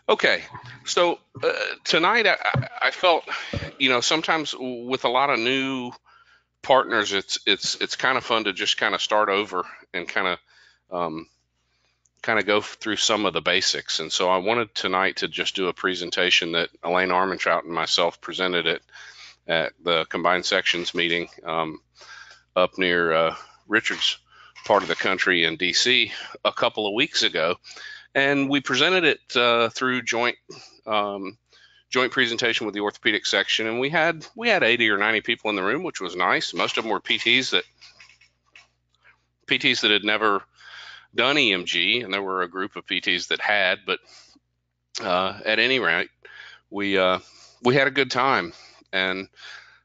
Okay, so tonight I felt, sometimes with a lot of new partners, it's kind of fun to just kind of start over and um, kind of go through some of the basics. And so I wanted tonight to just do a presentation that Elaine Armentrout and myself presented at the combined sections meeting up near Richard's part of the country in DC a couple of weeks ago, and we presented it through joint presentation with the orthopedic section, and we had 80 or 90 people in the room, which was nice. Most of them were PTs that had never done EMG, and there were a group of PTs that had. But at any rate, we had a good time, and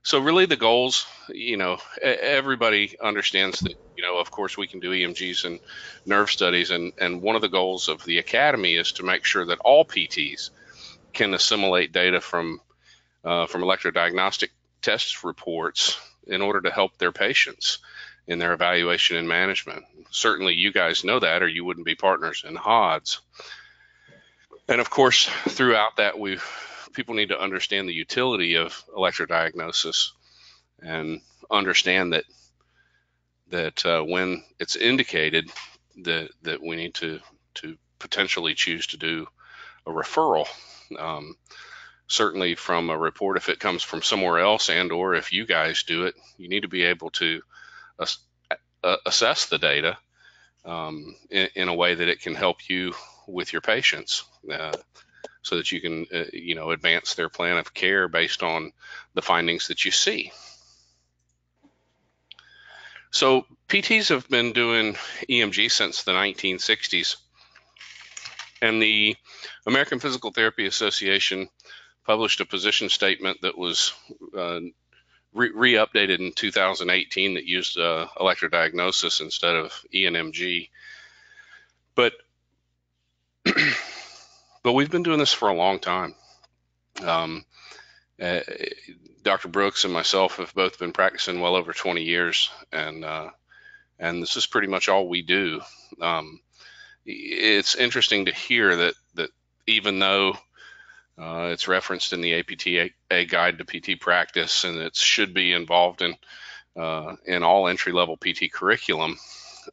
so really the goals, everybody understands that. Of course, we can do EMGs and nerve studies, and one of the goals of the academy is to make sure that all PTs can assimilate data from electrodiagnostic test reports in order to help their patients in their evaluation and management. Certainly, you guys know that, or you wouldn't be partners in HODS. And of course, throughout that, people need to understand the utility of electrodiagnosis and understand that when it's indicated that we need to potentially choose to do a referral. Certainly from a report, if it comes from somewhere else, and or if you guys do it, you need to be able to assess the data in a way that it can help you with your patients, so that you can advance their plan of care based on the findings that you see. So PTs have been doing EMG since the 1960s, and the American Physical Therapy Association published a position statement that was re-updated in 2018 that used electrodiagnosis instead of ENMG. But we've been doing this for a long time. Dr. Brooks and myself have both been practicing well over 20 years, and this is pretty much all we do. It's interesting to hear that even though it's referenced in the APTA Guide to PT Practice, and it should be involved in all entry-level PT curriculum,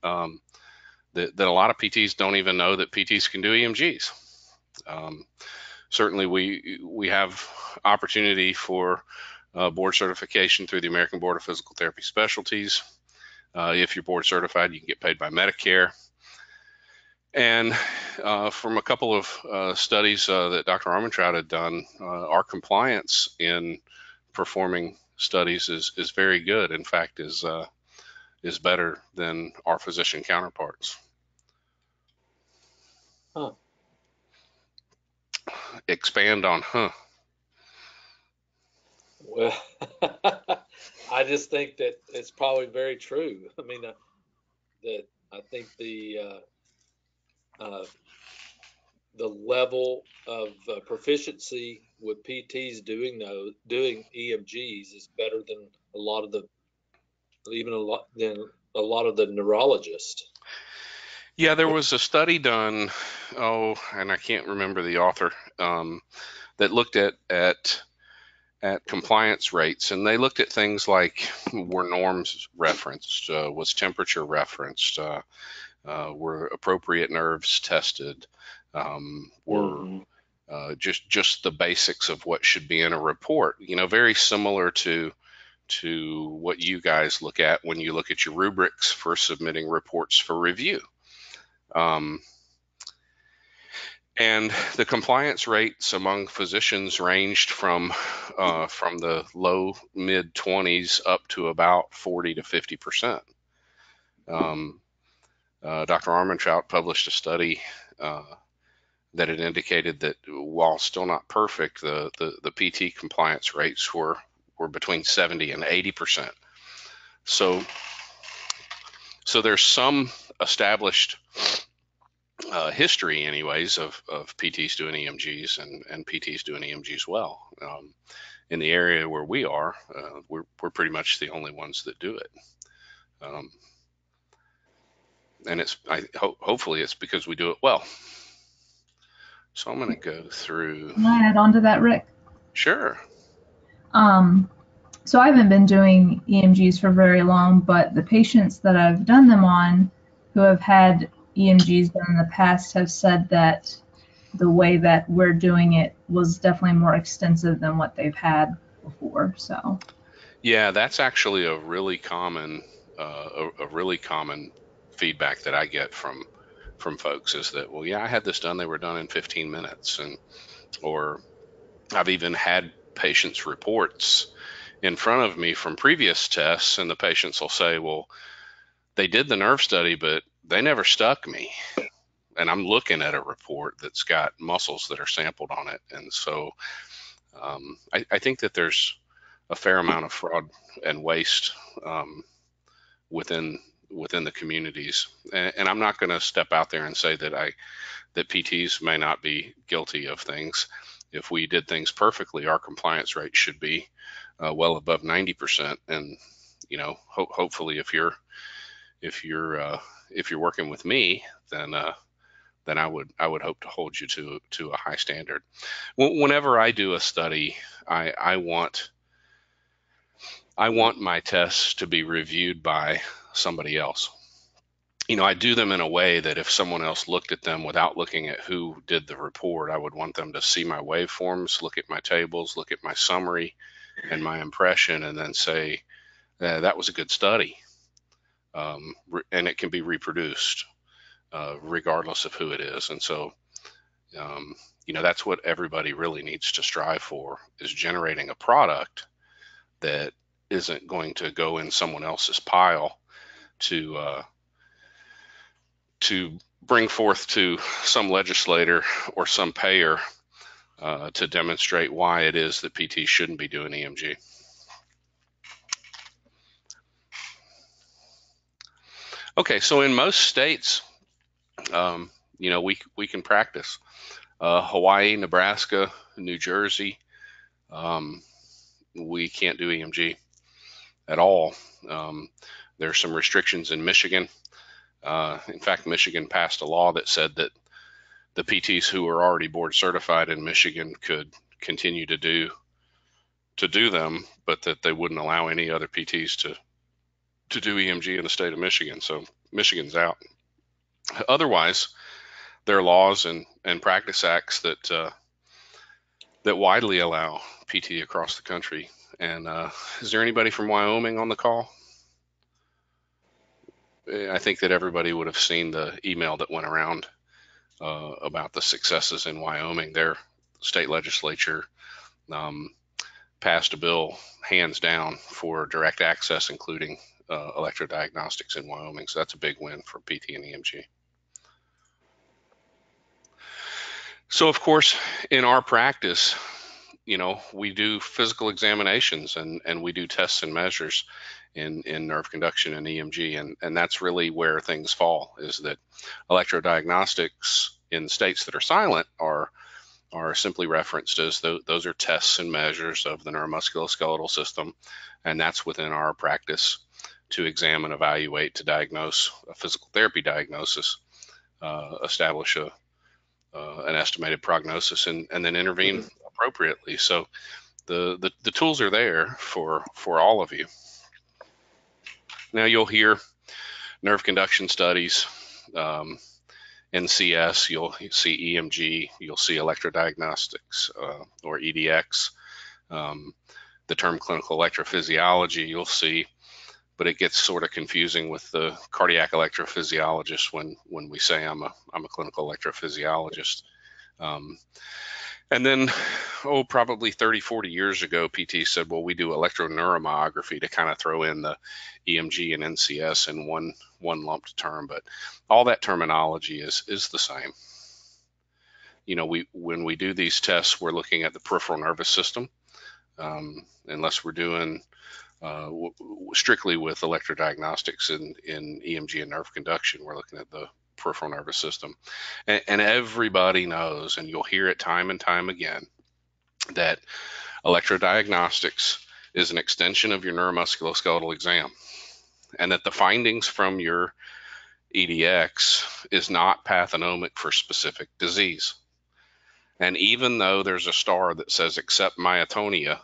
that a lot of PTs don't even know that PTs can do EMGs. Certainly, we have opportunity for board certification through the American Board of Physical Therapy Specialties. If you're board certified, you can get paid by Medicare. And from a couple of studies that Dr. Armentrout had done, our compliance in performing studies is very good. In fact, is better than our physician counterparts. Huh. Expand on Well, I just think that it's probably very true. I mean, that I think the level of proficiency with PTs doing EMGs is better than a lot of the neurologists. Yeah, there was a study done, and I can't remember the author, that looked at compliance rates, and they looked at things like, were norms referenced, was temperature referenced, were appropriate nerves tested, were just the basics of what should be in a report. Very similar to what you guys look at when you look at your rubrics for submitting reports for review. And the compliance rates among physicians ranged from the low mid 20s up to about 40 to 50%. Dr. Armentrout published a study that had indicated that while still not perfect, the PT compliance rates were between 70 and 80%. So there's some established history, anyways, of PTs doing EMGs and PTs doing EMGs well. In the area where we are, we're pretty much the only ones that do it. And hopefully it's because we do it well. So I'm going to go through. Can I add on to that, Rick? Sure. Um, so I haven't been doing EMGs for very long, but the patients that I've done them on who have had EMGs done in the past have said that the way that we're doing it was definitely more extensive than what they've had before. So Yeah, that's actually a really common, a really common feedback that I get from folks is that, well, yeah, I had this done. They were done in 15 minutes, and or I've even had patients' reports in front of me from previous tests, and the patients will say, well, they did the nerve study, but they never stuck me. And I'm looking at a report that's got muscles that are sampled on it. And so I think that there's a fair amount of fraud and waste um, within within the communities. And I'm not going to step out there and say that PTs may not be guilty of things. If we did things perfectly, our compliance rate should be well above 90%. And hopefully, if you're if you're working with me, then I would hope to hold you to a high standard. Whenever I do a study, I want my tests to be reviewed by somebody else. I do them in a way that if someone else looked at them without looking at who did the report, I would want them to see my waveforms, look at my tables, look at my summary and my impression, and then say, that was a good study. And it can be reproduced regardless of who it is. And so, that's what everybody really needs to strive for, is generating a product that isn't going to go in someone else's pile to to bring forth to some legislator or some payer to demonstrate why it is that PT shouldn't be doing EMG. Okay, so in most states, we can practice. Hawaii, Nebraska, New Jersey, um, we can't do EMG at all. There's some restrictions in Michigan. In fact, Michigan passed a law that said that the PTs who were already board certified in Michigan could continue to do them, but that they wouldn't allow any other PTs to do EMG in the state of Michigan. So Michigan's out. Otherwise, there are laws and practice acts that widely allow PT across the country. And is there anybody from Wyoming on the call? I think that everybody would have seen the email that went around about the successes in Wyoming. Their state legislature passed a bill, hands down, for direct access, including electrodiagnostics in Wyoming. So that's a big win for PT and EMG. So, of course, in our practice, we do physical examinations and we do tests and measures in nerve conduction and EMG. And that's really where things fall, is that electrodiagnostics in states that are silent are simply referenced as those are tests and measures of the neuromusculoskeletal system. And that's within our practice to examine, evaluate, to diagnose a physical therapy diagnosis, establish an estimated prognosis, and then intervene appropriately. So the tools are there for all of you. Now you'll hear nerve conduction studies, NCS, you'll see EMG, you'll see electrodiagnostics or EDX, the term clinical electrophysiology you'll see, but it gets sort of confusing with the cardiac electrophysiologist when we say I'm a clinical electrophysiologist. And then, probably 30, 40 years ago, PT said, well, we do electroneuromyography to kind of throw in the EMG and NCS in one lumped term. But all that terminology is the same. When we do these tests, we're looking at the peripheral nervous system, unless we're doing strictly with electrodiagnostics in EMG and nerve conduction. We're looking at the peripheral nervous system. And everybody knows, and you'll hear it time and time again, that electrodiagnostics is an extension of your neuromusculoskeletal exam, and that the findings from your EDX is not pathonomic for specific disease. And even though there's a star that says except myotonia,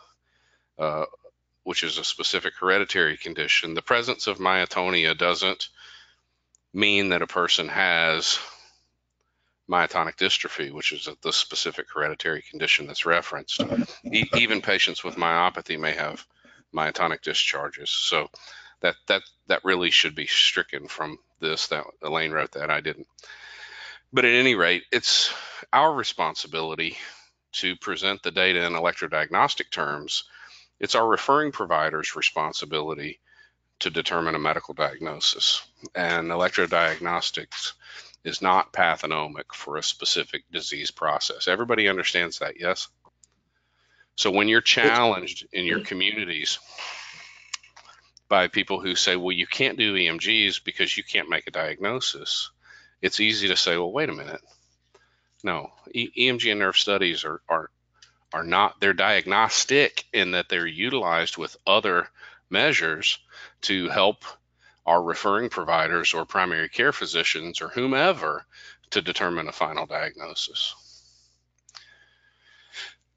which is a specific hereditary condition, the presence of myotonia doesn't mean that a person has myotonic dystrophy, which is the specific hereditary condition that's referenced. Even patients with myopathy may have myotonic discharges. So that really should be stricken from this. That Elaine wrote that, I didn't. But at any rate, it's our responsibility to present the data in electrodiagnostic terms. It's our referring provider's responsibility to determine a medical diagnosis. And electrodiagnostics is not pathonomic for a specific disease process. Everybody understands that, yes? So when you're challenged in your communities by people who say, well, you can't do EMGs because you can't make a diagnosis, it's easy to say, well, wait a minute. No, EMG and nerve studies are not, they're diagnostic in that they're utilized with other measures to help our referring providers or primary care physicians or whomever to determine a final diagnosis.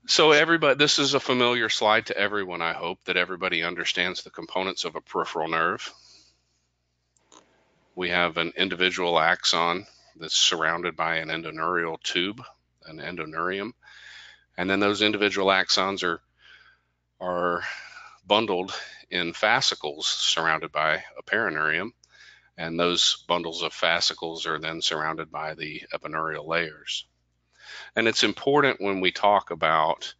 So everybody, this is a familiar slide to everyone. I hope that everybody understands the components of a peripheral nerve. We have an individual axon that's surrounded by an endoneurial tube, an endoneurium, and then those individual axons are bundled in fascicles surrounded by a perineurium, and those bundles of fascicles are then surrounded by the epineurial layers. And it's important when we talk about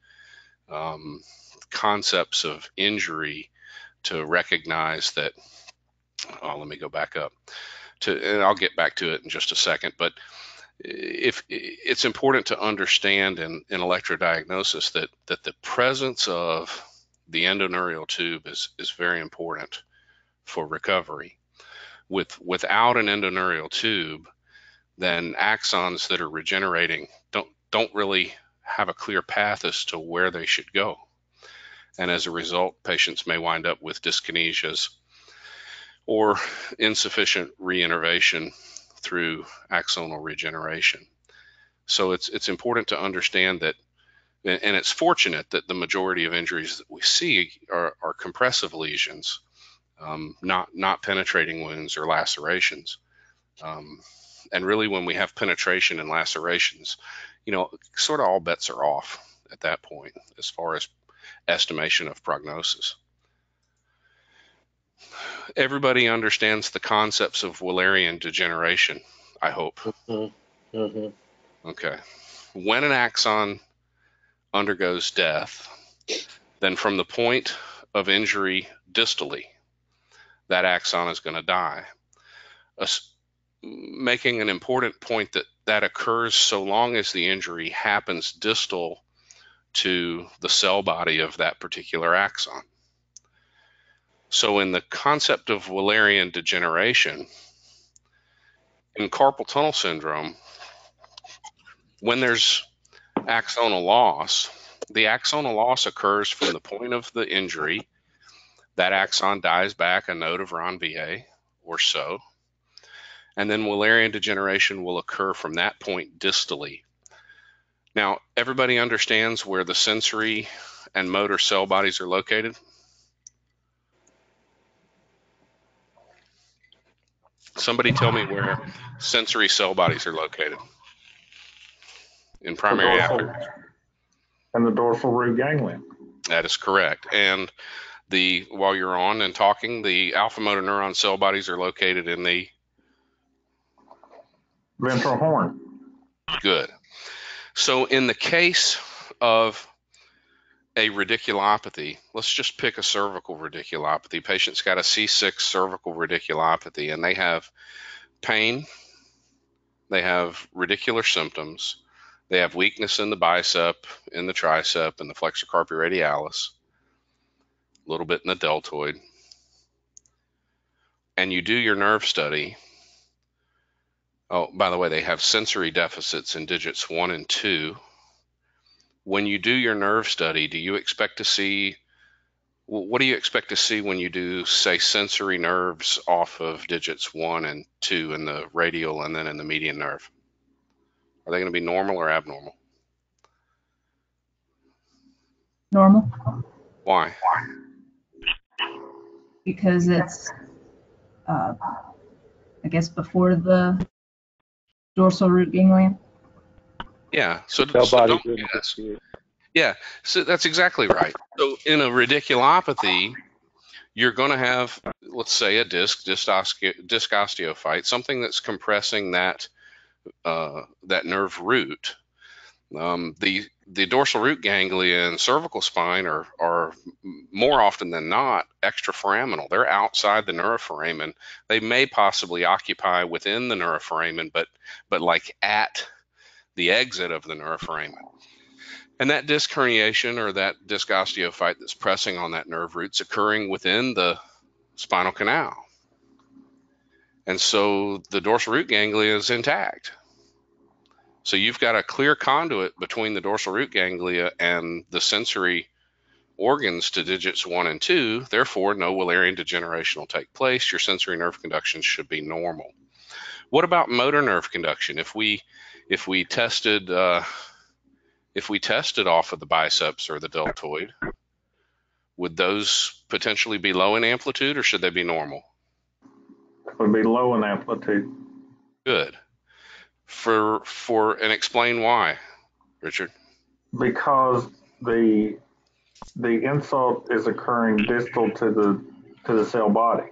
concepts of injury to recognize that, let me go back up, and I'll get back to it in just a second, but if it's important to understand in electrodiagnosis that the presence of the endoneurial tube is very important for recovery. Without an endoneurial tube, then axons that are regenerating don't really have a clear path as to where they should go. And as a result, patients may wind up with dyskinesias or insufficient reinnervation through axonal regeneration. So it's important to understand that, and it's fortunate that the majority of injuries that we see are compressive lesions, not penetrating wounds or lacerations. And really, when we have penetration and lacerations, sort of all bets are off at that point as far as estimation of prognosis. Everybody understands the concepts of Wallerian degeneration, I hope. Mm-hmm. Mm-hmm. Okay. When an axon undergoes death, then from the point of injury distally, that axon is going to die. Making an important point that occurs so long as the injury happens distal to the cell body of that particular axon. So in the concept of Wallerian degeneration, in carpal tunnel syndrome, when there's axonal loss, the axonal loss occurs from the point of the injury. That axon dies back a node of Ranvier or so. And then Wallerian degeneration will occur from that point distally. Now, everybody understands where the sensory and motor cell bodies are located? Somebody tell me where sensory cell bodies are located in primary afferents. And the dorsal root ganglion. That is correct. And while you're on and talking, the alpha motor neuron cell bodies are located in the ventral horn. Good. So in the case of a radiculopathy, let's just pick a cervical radiculopathy. Patient's got a C6 cervical radiculopathy, and they have pain, they have radicular symptoms, they have weakness in the bicep, in the tricep, and the flexor carpi radialis, a little bit in the deltoid, and you do your nerve study. Oh, by the way, they have sensory deficits in digits 1 and 2. When you do your nerve study, do you expect to see, what do you expect to see when you do, say, sensory nerves off of digits 1 and 2 in the radial and then in the median nerve? Are they going to be normal or abnormal? normal Why? because it's, I guess, before the dorsal root ganglion. Yeah. So Nobody don't didn't guess. see it. Yeah. So that's exactly right. So in a radiculopathy, you're going to have, let's say, a disc osteophyte, something that's compressing that nerve root. The dorsal root ganglia and cervical spine are more often than not extraforaminal. They're outside the neuroforamen. They may possibly occupy within the neuroforamen, but like at the exit of the neuroforamen. And that disc herniation or that disc osteophyte that's pressing on that nerve root is occurring within the spinal canal. And so the dorsal root ganglia is intact. So you've got a clear conduit between the dorsal root ganglia and the sensory organs to digits 1 and 2. Therefore, no Wallerian degeneration will take place. Your sensory nerve conduction should be normal. What about motor nerve conduction? If we tested off of the biceps or the deltoid, would those potentially be low in amplitude, or should they be normal? Would be low in amplitude. Good. And explain why, Richard. Because the insult is occurring distal to the cell body.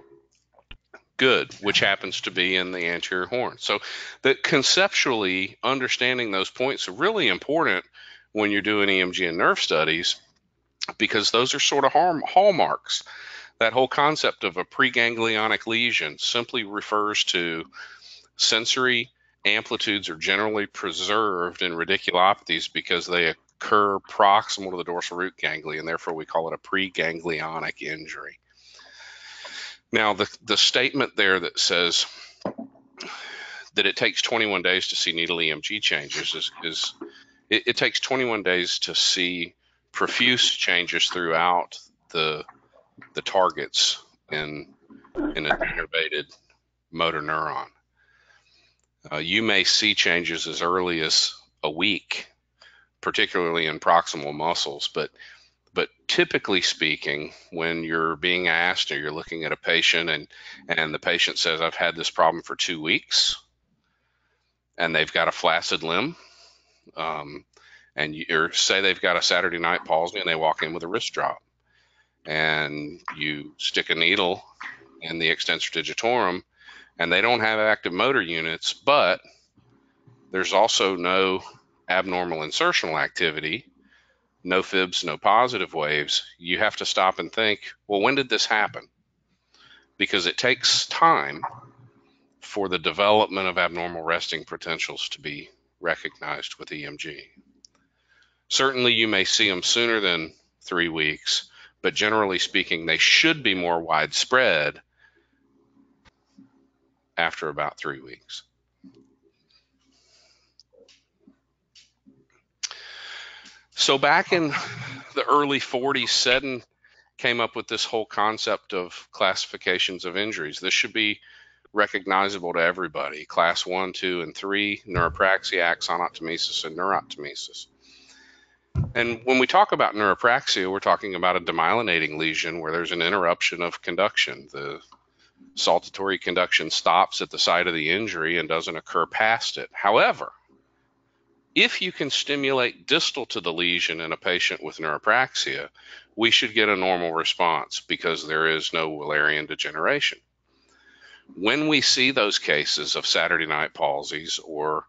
Good, which happens to be in the anterior horn. So that conceptually understanding those points are really important when you're doing EMG and nerve studies, because those are sort of hallmarks. That whole concept of a preganglionic lesion simply refers to sensory amplitudes are generally preserved in radiculopathies because they occur proximal to the dorsal root ganglia, and therefore we call it a preganglionic injury. Now, the statement there that says that it takes 21 days to see needle EMG changes it takes 21 days to see profuse changes throughout the targets in an innervated motor neuron. You may see changes as early as a week, particularly in proximal muscles, but typically speaking, when you're being asked or you're looking at a patient and the patient says, I've had this problem for 2 weeks, and they've got a flaccid limb, or say they've got a Saturday night palsy and they walk in with a wrist drop, and you stick a needle in the extensor digitorum, and they don't have active motor units, but there's also no abnormal insertional activity, no fibs, no positive waves, you have to stop and think, well, when did this happen? Because it takes time for the development of abnormal resting potentials to be recognized with EMG. Certainly you may see them sooner than 3 weeks, but generally speaking, they should be more widespread after about 3 weeks. So back in the early 40s, Seddon came up with this whole concept of classifications of injuries. This should be recognizable to everybody. Class 1, 2, and 3, neuropraxia, axonoptomesis, and neurotmesis. And when we talk about neuropraxia, we're talking about a demyelinating lesion where there's an interruption of conduction. The saltatory conduction stops at the site of the injury and doesn't occur past it. However, if you can stimulate distal to the lesion in a patient with neuropraxia, we should get a normal response because there is no Wallerian degeneration. When we see those cases of Saturday night palsies or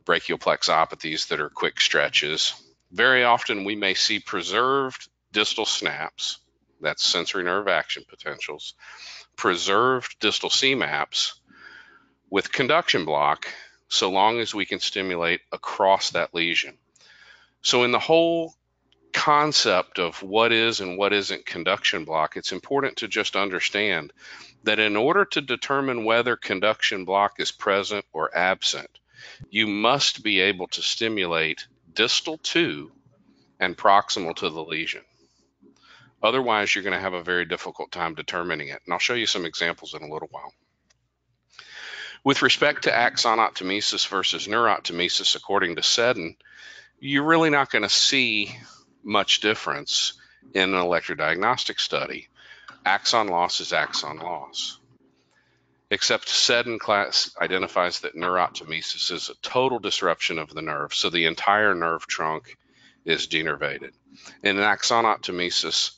brachial plexopathies that are quick stretches, very often we may see preserved distal snaps, that's sensory nerve action potentials, preserved distal CMAPs with conduction block, so long as we can stimulate across that lesion. So in the whole concept of what is and what isn't conduction block, it's important to just understand that in order to determine whether conduction block is present or absent, you must be able to stimulate distal to and proximal to the lesion. Otherwise, you're going to have a very difficult time determining it. And I'll show you some examples in a little while. With respect to axonoptomesis versus neurotmesis, according to Seddon, you're really not going to see much difference in an electrodiagnostic study. Axon loss is axon loss. Except Seddon class identifies that neurooptomesis is a total disruption of the nerve, so the entire nerve trunk is denervated. In an axonoptomesis,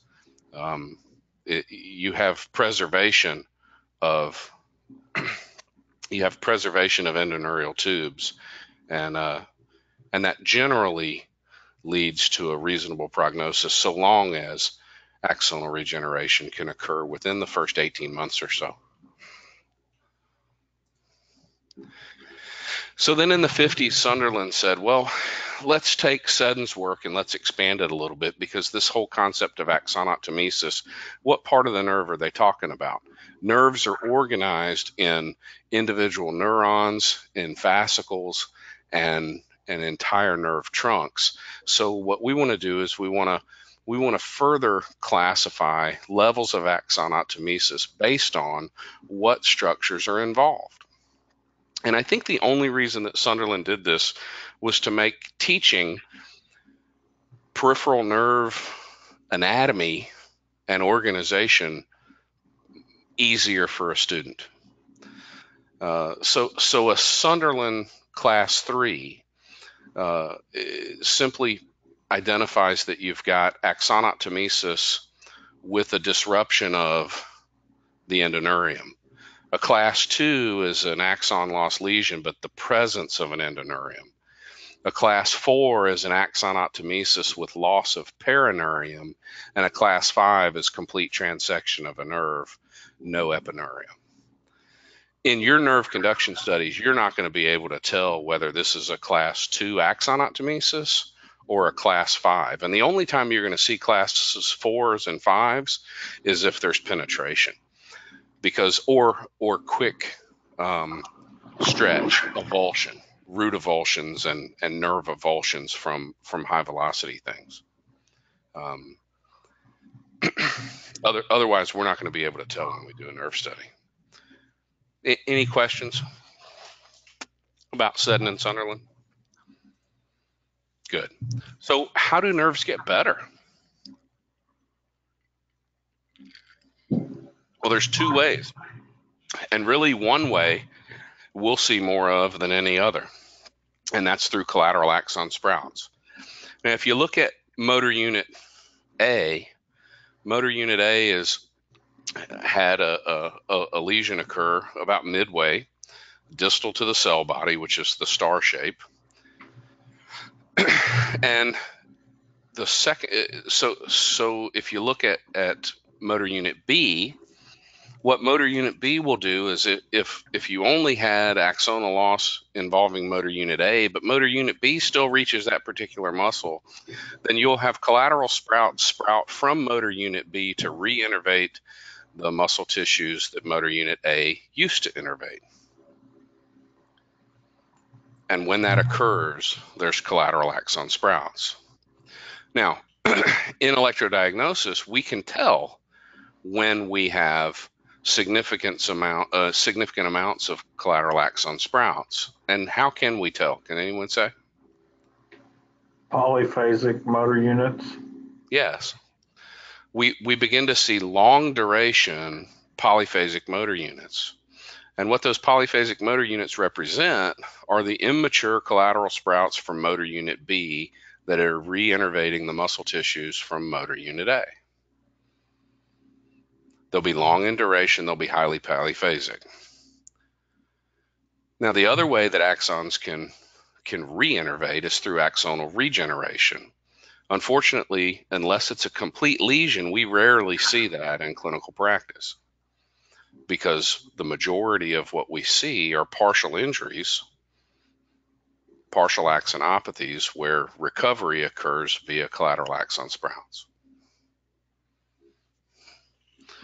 you have preservation of endoneurial tubes, and that generally leads to a reasonable prognosis, so long as axonal regeneration can occur within the first 18 months or so. So then in the 50s, Sunderland said, well, let's take Seddon's work and let's expand it a little bit, because this whole concept of axonoptomesis, what part of the nerve are they talking about? Nerves are organized in individual neurons, in fascicles, and entire nerve trunks. So what we want to do is we want to further classify levels of axonoptomesis based on what structures are involved. And I think the only reason that Sunderland did this was to make teaching peripheral nerve anatomy and organization easier for a student. So a Sunderland class 3 simply identifies that you've got axonoptomesis with a disruption of the endoneurium. A class 2 is an axon loss lesion, but the presence of an endoneurium. A class 4 is an axonoptomesis with loss of perineurium, and a class 5 is complete transection of a nerve, no epineurium. In your nerve conduction studies, you're not going to be able to tell whether this is a class 2 axonoptomesis or a class 5. And the only time you're going to see classes 4s and 5s is if there's penetration. Because or quick stretch avulsion, root avulsions and nerve avulsions from high velocity things. Otherwise, we're not going to be able to tell when we do a nerve study. Any questions about Seddon and Sunderland? Good. So how do nerves get better? Well, there's two ways. And really one way we'll see more of than any other, and that's through collateral axon sprouts. Now, if you look at motor unit A had a lesion occur about midway distal to the cell body, which is the star shape. And the second, so if you look at motor unit B, what motor unit B will do is if you only had axonal loss involving motor unit A, but motor unit B still reaches that particular muscle, then you'll have collateral sprout from motor unit B to reinnervate the muscle tissues that motor unit A used to innervate. And when that occurs, there's collateral axon sprouts. Now, in electrodiagnosis, we can tell when we have significant amounts of collateral axon sprouts. And how can we tell? Can anyone say? Polyphasic motor units. Yes. We begin to see long duration polyphasic motor units. And what those polyphasic motor units represent are the immature collateral sprouts from motor unit B that are reinnervating the muscle tissues from motor unit A. They'll be long in duration, they'll be highly polyphasic. Now, the other way that axons can reinnervate is through axonal regeneration. Unfortunately, unless it's a complete lesion, we rarely see that in clinical practice, because the majority of what we see are partial injuries, partial axonopathies, where recovery occurs via collateral axon sprouts.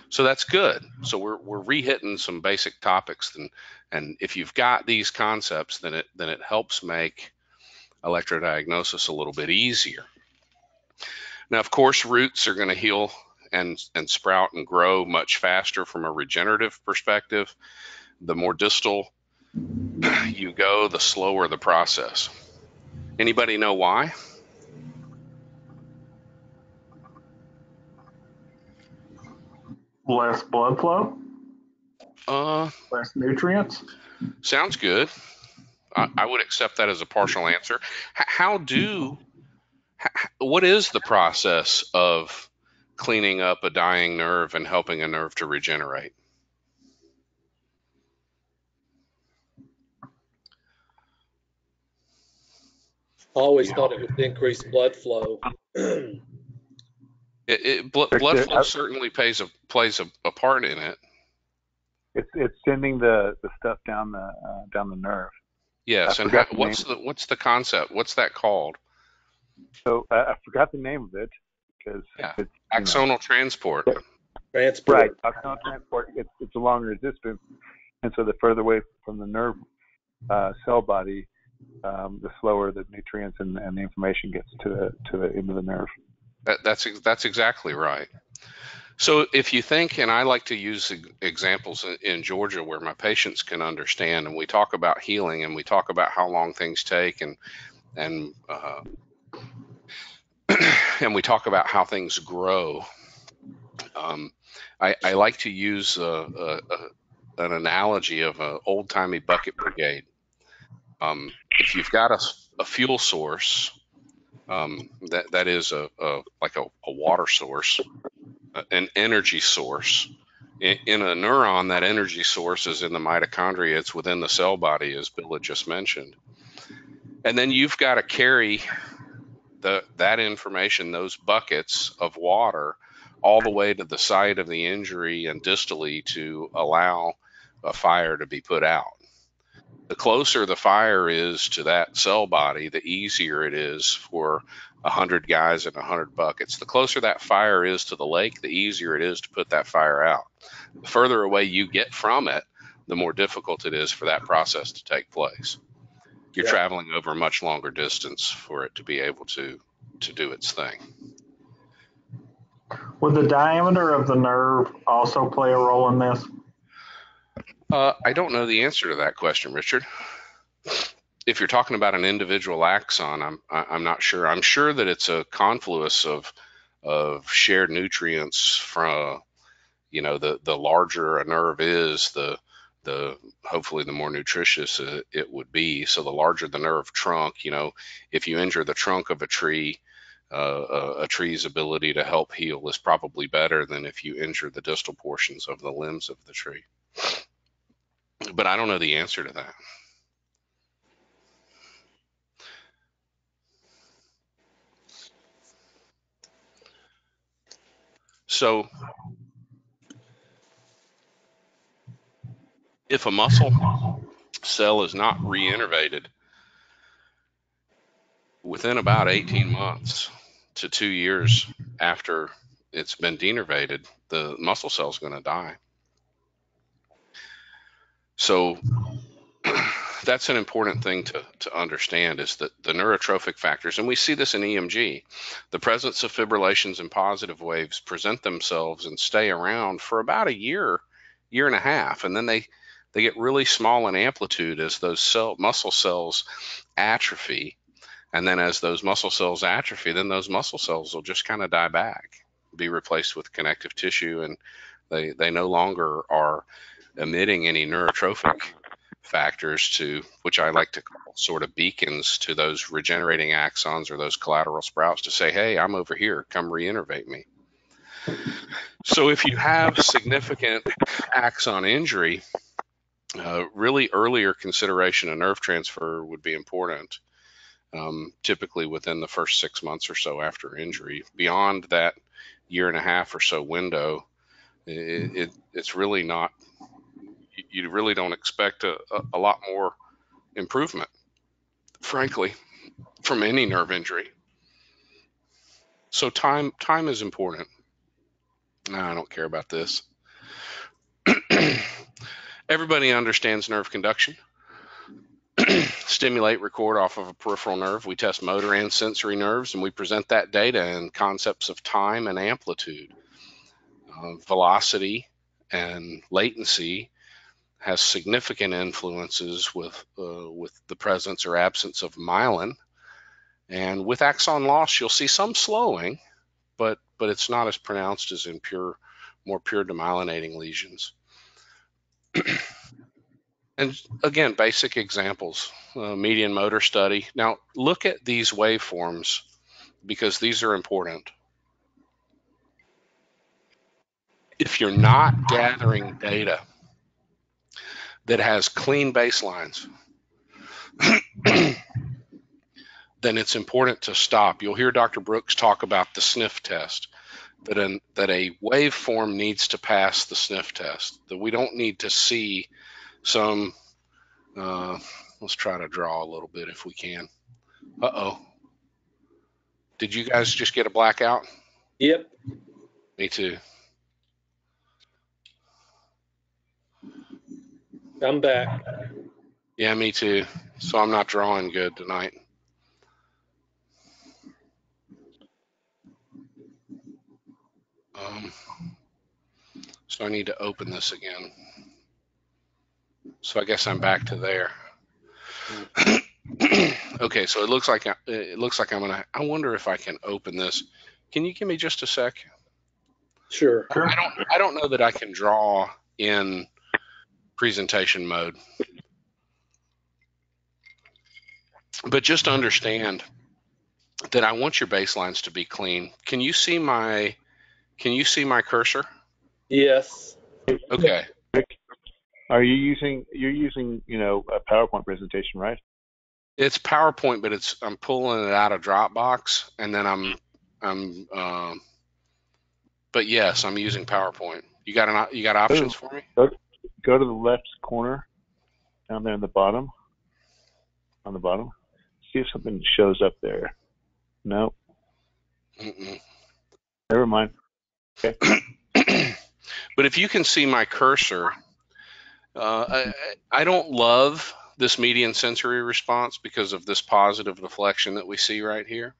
So that's good. So we're re-hitting some basic topics, and if you've got these concepts, then it helps make electrodiagnosis a little bit easier. Now, of course, roots are going to heal and sprout and grow much faster from a regenerative perspective. The more distal you go, the slower the process. Anybody know why? Less blood flow, Uh, less nutrients. Sounds good. I would accept that as a partial answer. What is the process of cleaning up a dying nerve and helping a nerve to regenerate? I always thought it would increase blood flow. Blood flow certainly plays a part in it. It's sending the stuff down the nerve. Yes, and what's the concept? What's that called? So I forgot the name of it because it's axonal transport. Transport. Right, axonal transport. It's a longer distance, and so the further away from the nerve cell body, the slower the nutrients and the information gets to the end of the nerve. That's exactly right. So if you think, and I like to use examples in Georgia where my patients can understand, and we talk about healing, and we talk about how long things take, and and we talk about how things grow. I like to use an analogy of an old-timey bucket brigade. If you've got a fuel source, that is like a water source, an energy source. In a neuron, that energy source is in the mitochondria. It's within the cell body, as Bill had just mentioned. And then you've got to carry that information, those buckets of water, all the way to the site of the injury and distally to allow a fire to be put out. The closer the fire is to that cell body, the easier it is for 100 guys and 100 buckets. The closer that fire is to the lake, the easier it is to put that fire out. The further away you get from it, the more difficult it is for that process to take place. You're traveling over a much longer distance for it to be able to do its thing. Would the diameter of the nerve also play a role in this? I don't know the answer to that question, Richard. If you're talking about an individual axon, I'm not sure. I'm sure that it's a confluence of shared nutrients from, the larger a nerve is, the hopefully the more nutritious it would be. So the larger the nerve trunk, if you injure the trunk of a tree, a tree's ability to help heal is probably better than if you injure the distal portions of the limbs of the tree. But I don't know the answer to that. So if a muscle cell is not reinnervated within about 18 months to 2 years after it's been denervated, the muscle cell is going to die. So that's an important thing to understand, is that the neurotrophic factors, and we see this in EMG, the presence of fibrillations and positive waves present themselves and stay around for about a year and a half, and then they get really small in amplitude as those muscle cells atrophy. And then as those muscle cells atrophy, then those muscle cells will just kind of die back, be replaced with connective tissue, and they no longer are emitting any neurotrophic factors, to which I like to call sort of beacons to those regenerating axons or those collateral sprouts to say, hey, I'm over here, come reinnervate me. So if you have significant axon injury, really earlier consideration of nerve transfer would be important, typically within the first 6 months or so after injury. Beyond that year and a half or so window, it's really not, you really don't expect a lot more improvement, frankly, from any nerve injury. So time is important. No, I don't care about this. Everybody understands nerve conduction. Stimulate, record off of a peripheral nerve. We test motor and sensory nerves, and we present that data in concepts of time and amplitude. Velocity and latency has significant influences with the presence or absence of myelin. And with axon loss, you'll see some slowing, but it's not as pronounced as in pure more pure demyelinating lesions. And again, basic examples, median motor study. Now look at these waveforms because these are important. If you're not gathering data that has clean baselines, then it's important to stop. You'll hear Dr. Brooks talk about the sniff test, that a waveform needs to pass the sniff test, that we don't need to see some, let's try to draw a little bit if we can. Uh-oh. Did you guys just get a blackout? Yep. Me too. I'm back. Yeah, me too. So I'm not drawing good tonight. So I need to open this again. So I guess I'm back to there. Okay, so it looks like I'm gonna. I wonder if I can open this. Can you give me just a sec? Sure. I don't know that I can draw in presentation mode, but just understand that I want your baselines to be clean. Can you see my cursor? Yes. Okay. Are you using a PowerPoint presentation, right? It's PowerPoint, but I'm pulling it out of Dropbox, and then but yes, I'm using PowerPoint. You got options for me? Go to the left corner down there on the bottom. See if something shows up there. No. Never mind. Okay. But if you can see my cursor, I don't love this median sensory response because of this positive deflection that we see right here.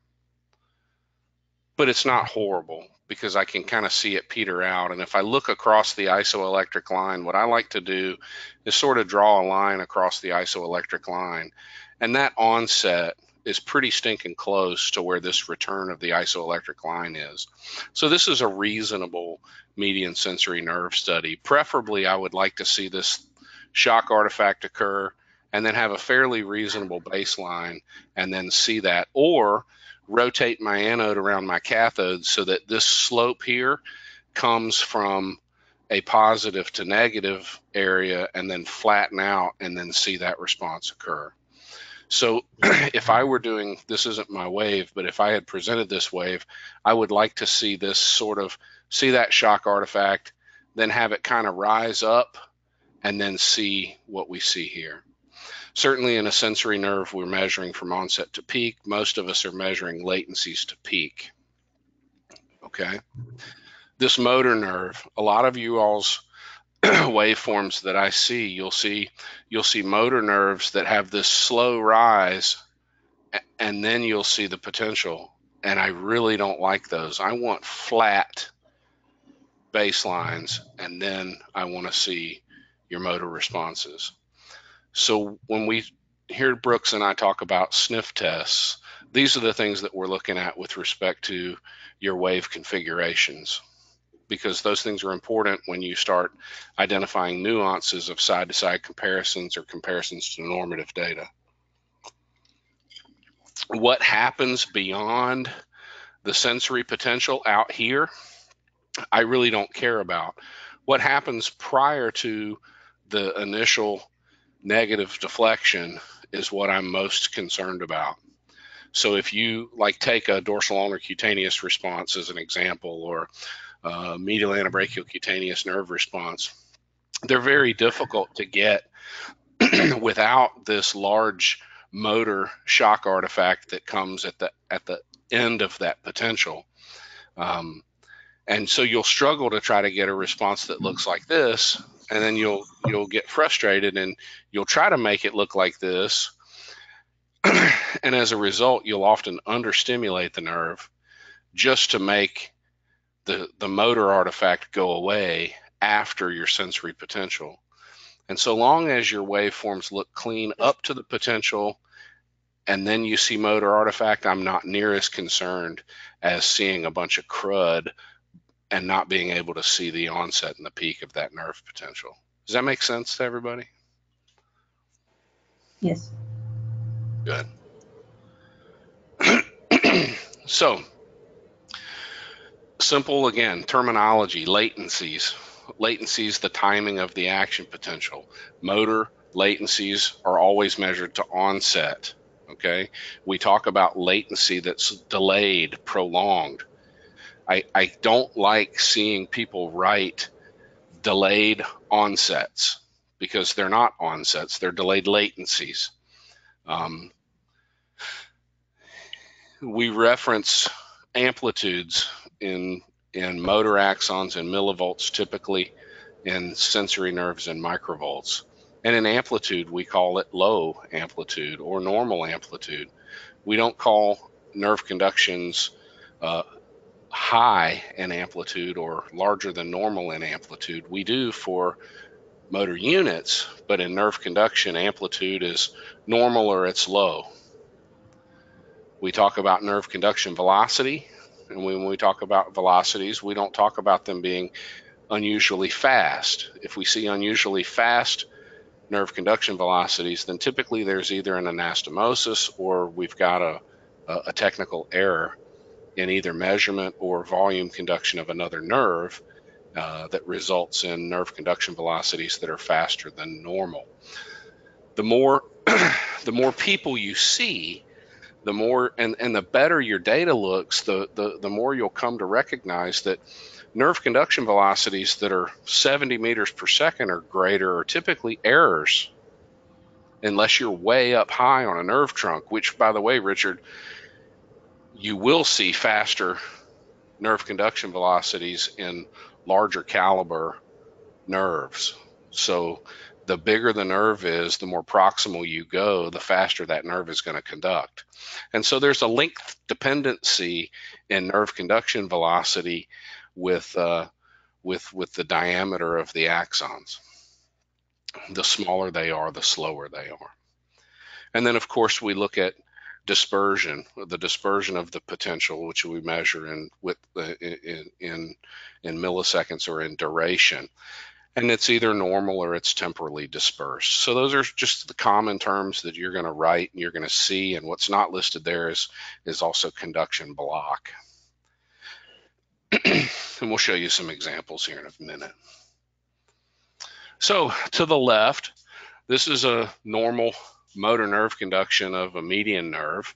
But it's not horrible because I can kind of see it peter out. And if I look across the isoelectric line, what I like to do is sort of draw a line across the isoelectric line. And that onset is pretty stinking close to where this return of the isoelectric line is. So this is a reasonable median sensory nerve study. Preferably, I would like to see this shock artifact occur and then have a fairly reasonable baseline and then see that, or rotate my anode around my cathode so that this slope here comes from a positive to negative area and then flatten out and then see that response occur. So if I were doing, this isn't my wave, but if I had presented this wave, I would like to see this sort of, see that shock artifact, then have it kind of rise up and then see what we see here. Certainly in a sensory nerve, we're measuring from onset to peak. Most of us are measuring latencies to peak. Okay. This motor nerve, a lot of you all's waveforms that I see, you'll see motor nerves that have this slow rise, and then you'll see the potential. And I really don't like those. I want flat baselines, and then I want to see your motor responses. So when we hear Brooks and I talk about sniff tests, these are the things that we're looking at with respect to your wave configurations, because those things are important when you start identifying nuances of side-to-side comparisons or comparisons to normative data. What happens beyond the sensory potential out here, I really don't care about. What happens prior to the initial negative deflection is what I'm most concerned about. So if you take a dorsal ulnar cutaneous response as an example, or medial antebrachial cutaneous nerve response, they're very difficult to get without this large motor shock artifact that comes at the end of that potential. And so you'll struggle to try to get a response that looks like this, and then you'll get frustrated and you'll try to make it look like this. And as a result, you'll often understimulate the nerve just to make the motor artifact go away after your sensory potential. And so long as your waveforms look clean up to the potential and then you see motor artifact, I'm not near as concerned as seeing a bunch of crud and not being able to see the onset and the peak of that nerve potential. Does that make sense to everybody? Yes. Good. So, simple again, terminology, latencies. Latencies, the timing of the action potential. Motor latencies are always measured to onset. Okay, we talk about latency that's delayed, prolonged. I don't like seeing people write delayed onsets because they're not onsets, they're delayed latencies. We reference amplitudes in motor axons and millivolts, typically in sensory nerves and microvolts. And in amplitude, we call it low amplitude or normal amplitude. We don't call nerve conductions high in amplitude or larger than normal in amplitude. We do for motor units, but in nerve conduction, amplitude is normal or it's low. We talk about nerve conduction velocity, and when we talk about velocities, we don't talk about them being unusually fast. If we see unusually fast nerve conduction velocities, then typically there's either an anastomosis or we've got a technical error in either measurement or volume conduction of another nerve that results in nerve conduction velocities that are faster than normal. The more people you see, the more and the better your data looks, the more you'll come to recognize that nerve conduction velocities that are 70 meters per second or greater are typically errors, unless you're way up high on a nerve trunk, which, by the way, Richard, you will see faster nerve conduction velocities in larger caliber nerves. So the bigger the nerve is, the more proximal you go, the faster that nerve is going to conduct. And so there's a length dependency in nerve conduction velocity with the diameter of the axons. The smaller they are, the slower they are. And then, of course, we look at dispersion, the dispersion of the potential, which we measure in milliseconds or in duration. And it's either normal or it's temporally dispersed. So those are just the common terms that you're going to write and you're going to see. And what's not listed there is also conduction block. And we'll show you some examples here in a minute. So to the left, this is a normal motor nerve conduction of a median nerve.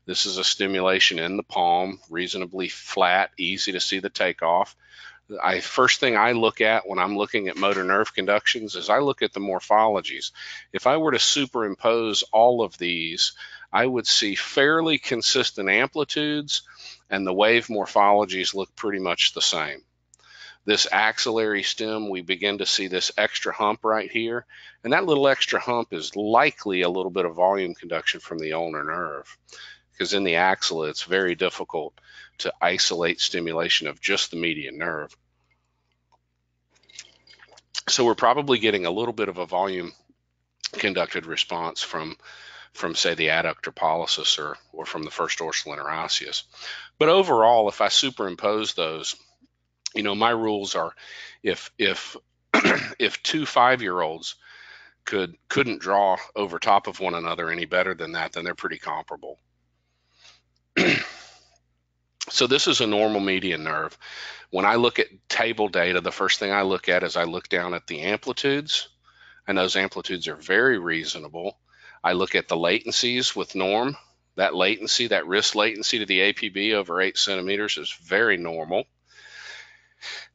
This is a stimulation in the palm, reasonably flat, easy to see the takeoff. First thing I look at when I'm looking at motor nerve conductions is I look at the morphologies. If I were to superimpose all of these, I would see fairly consistent amplitudes, and the wave morphologies look pretty much the same. This axillary stem, we begin to see this extra hump right here, and that little extra hump is likely a little bit of volume conduction from the ulnar nerve, because in the axilla it's very difficult to isolate stimulation of just the median nerve. So we're probably getting a little bit of a volume conducted response from say the adductor pollicis or from the first dorsal interosseous. But overall, if I superimpose those, you know, my rules are if if 2 5-year-olds couldn't draw over top of one another any better than that, then they're pretty comparable. So this is a normal median nerve. When I look at table data, the first thing I look at is I look down at the amplitudes, and those amplitudes are very reasonable. I look at the latencies with norm. That latency, that wrist latency to the APB over 8 centimeters is very normal.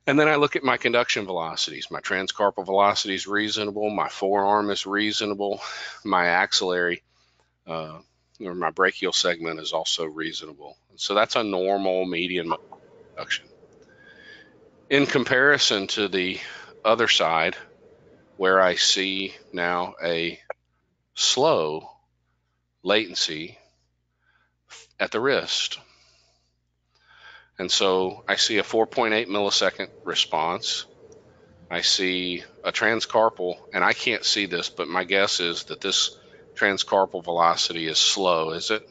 And then I look at my conduction velocities. My transcarpal velocity is reasonable. My forearm is reasonable. My axillary or my brachial segment is also reasonable. So that's a normal median conduction. In comparison to the other side, where I see now a slow latency at the wrist. And so I see a 4.8 millisecond response. I see a transcarpal, and I can't see this, but my guess is that this transcarpal velocity is slow, is it?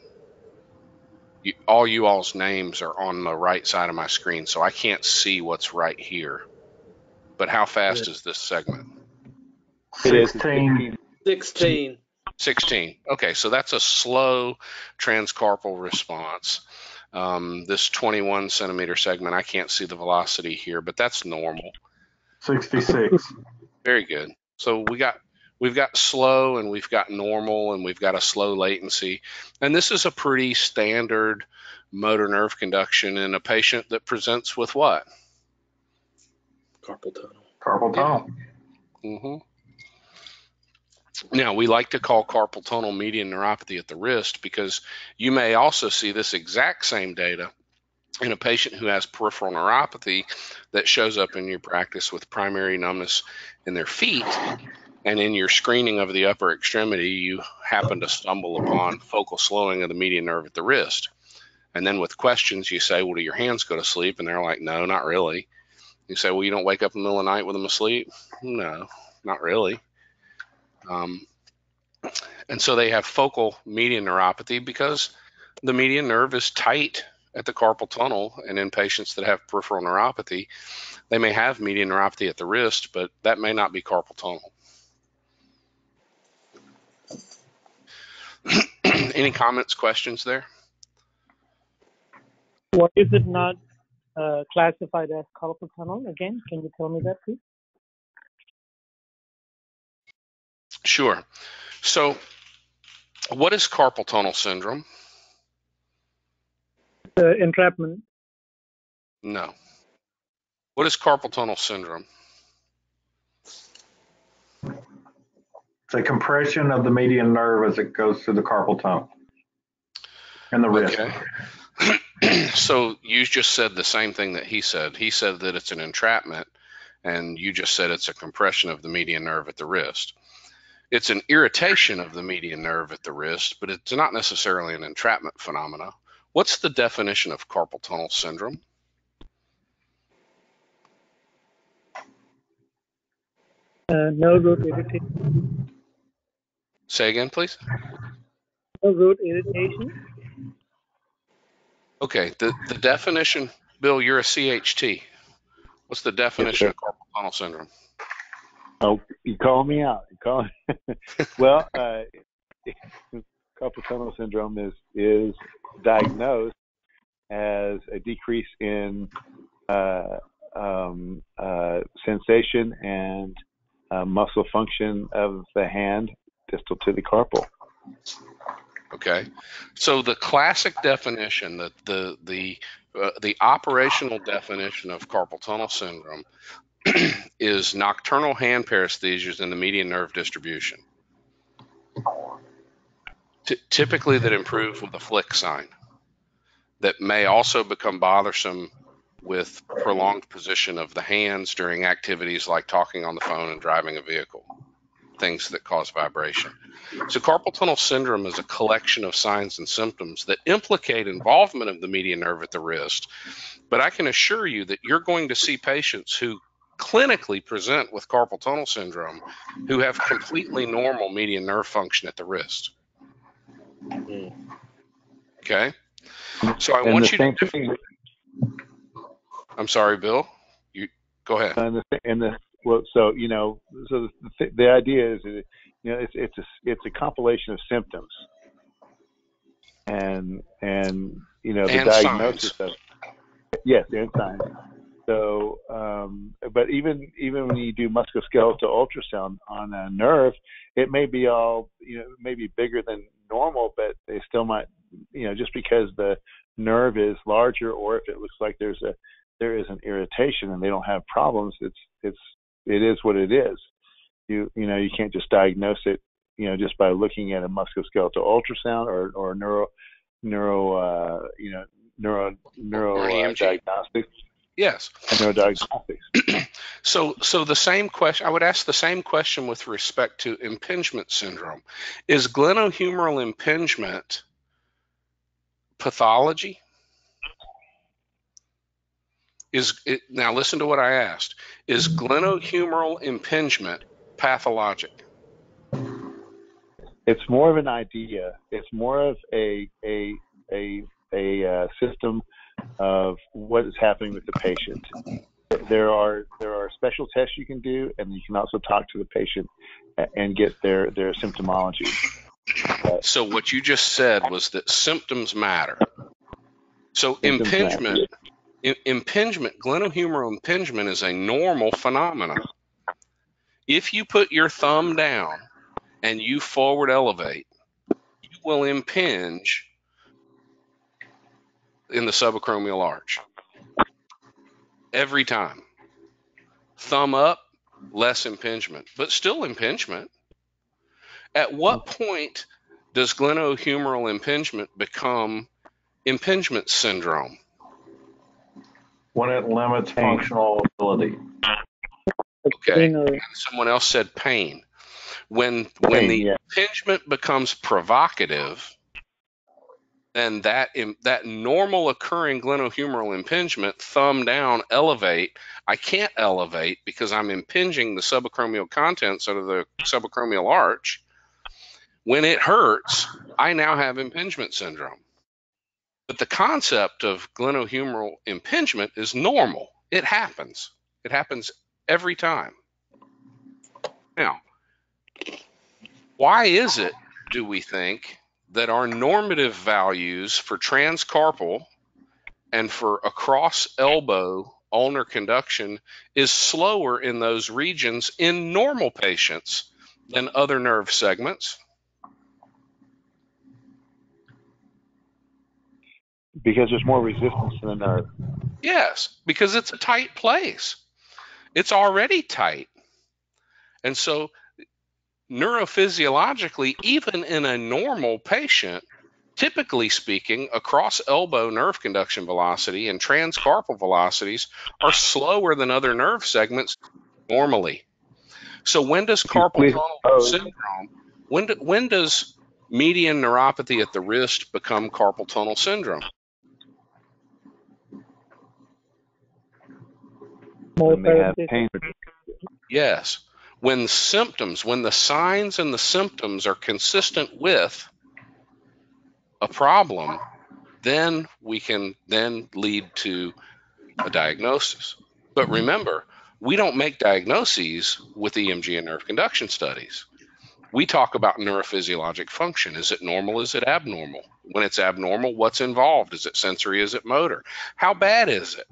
all you all's names are on the right side of my screen, so I can't see what's right here. But how fast is this segment? It is 16. 16. 16. Okay, so that's a slow transcarpal response. This 21 centimeter segment, I can't see the velocity here, but that's normal. 66. Very good. So we've got slow, and we've got normal, and we've got a slow latency. And this is a pretty standard motor nerve conduction in a patient that presents with what? Carpal tunnel. Carpal tunnel. Mm-hmm. Now, we like to call carpal tunnel median neuropathy at the wrist because you may also see this exact same data in a patient who has peripheral neuropathy that shows up in your practice with primary numbness in their feet, and in your screening of the upper extremity, you happen to stumble upon focal slowing of the median nerve at the wrist. And then with questions, you say, well, do your hands go to sleep? And they're like, no, not really. You say, well, you don't wake up in the middle of the night with them asleep? No, not really. And so they have focal median neuropathy because the median nerve is tight at the carpal tunnel, and in patients that have peripheral neuropathy, they may have median neuropathy at the wrist, but that may not be carpal tunnel. Any comments, questions there? Why is it not classified as carpal tunnel again? Can you tell me that, please? Sure. So what is carpal tunnel syndrome? Entrapment. No. What is carpal tunnel syndrome? It's a compression of the median nerve as it goes through the carpal tunnel and the wrist. Okay. So you just said the same thing that he said. He said that it's an entrapment, and you just said it's a compression of the median nerve at the wrist. It's an irritation of the median nerve at the wrist, but it's not necessarily an entrapment phenomena. What's the definition of carpal tunnel syndrome? Nerve root irritation. Say again, please. Nerve root irritation. Okay, the definition, Bill, you're a CHT. What's the definition of carpal tunnel syndrome? Oh, you call me out. Well, carpal tunnel syndrome is diagnosed as a decrease in sensation and muscle function of the hand distal to the carpal. Okay, so the classic definition, the operational definition of carpal tunnel syndrome is nocturnal hand paresthesias in the median nerve distribution, typically that improve with a flick sign, that may also become bothersome with prolonged position of the hands during activities like talking on the phone and driving a vehicle, things that cause vibration. So carpal tunnel syndrome is a collection of signs and symptoms that implicate involvement of the median nerve at the wrist, but I can assure you that you're going to see patients who clinically present with carpal tunnel syndrome who have completely normal median nerve function at the wrist. Okay? So I want you to... I'm sorry, Bill. You go ahead. So the idea is, it's a compilation of symptoms, and the diagnosis signs. And signs. So, but even when you do musculoskeletal ultrasound on a nerve, it may be maybe bigger than normal, but they still might, just because the nerve is larger, or if it looks like there is an irritation and they don't have problems, it is what it is. You can't just diagnose it, just by looking at a musculoskeletal ultrasound or neuro diagnostics. Yes. Neurodiagnostics. So the same question, I would ask the same question with respect to impingement syndrome. Is glenohumeral impingement pathology? Now listen to what I asked. Is glenohumeral impingement pathologic? It's more of an idea. It's more of a a system of what is happening with the patient. There are special tests you can do, and you can also talk to the patient and get their symptomology. So what you just said was that symptoms matter. So impingement, glenohumeral impingement is a normal phenomenon. If you put your thumb down and you forward elevate, you will impinge in the subacromial arch. Every time. Thumb up, less impingement, but still impingement. At what point does glenohumeral impingement become impingement syndrome? When it limits functional ability. Okay. And someone else said pain. When the impingement becomes provocative, then that normal occurring glenohumeral impingement, thumb down, elevate, I can't elevate because I'm impinging the subacromial contents of the subacromial arch. When it hurts, I now have impingement syndrome. But the concept of glenohumeral impingement is normal. It happens. It happens every time. Now, why is it, do we think, that our normative values for transcarpal and for across elbow ulnar conduction is slower in those regions in normal patients than other nerve segments? Because there's more resistance in the nerve. Yes, because it's a tight place. It's already tight. And so neurophysiologically, even in a normal patient, typically speaking, across elbow nerve conduction velocity and transcarpal velocities are slower than other nerve segments normally. So when does carpal tunnel syndrome, when does median neuropathy at the wrist become carpal tunnel syndrome? When they have pain. Yes. When the signs and the symptoms are consistent with a problem, then we can then lead to a diagnosis. But remember, we don't make diagnoses with EMG and nerve conduction studies. We talk about neurophysiologic function. Is it normal? Is it abnormal? When it's abnormal, what's involved? Is it sensory? Is it motor? How bad is it?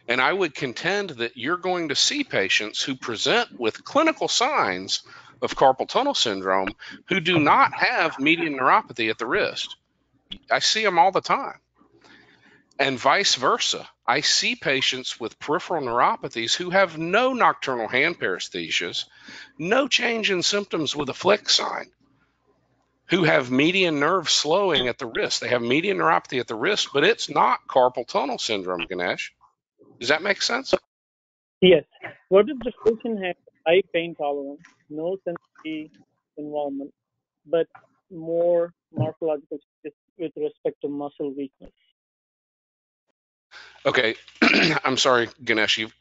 And I would contend that you're going to see patients who present with clinical signs of carpal tunnel syndrome who do not have median neuropathy at the wrist. I see them all the time. And vice versa. I see patients with peripheral neuropathies who have no nocturnal hand paresthesias, no change in symptoms with a flick sign, who have median nerve slowing at the wrist. They have median neuropathy at the wrist, but it's not carpal tunnel syndrome, Ganesh. Does that make sense? Yes. What if the patient has high pain tolerance, no sensory involvement, but more morphological changes with respect to muscle weakness? Okay. I'm sorry, Ganesh, you've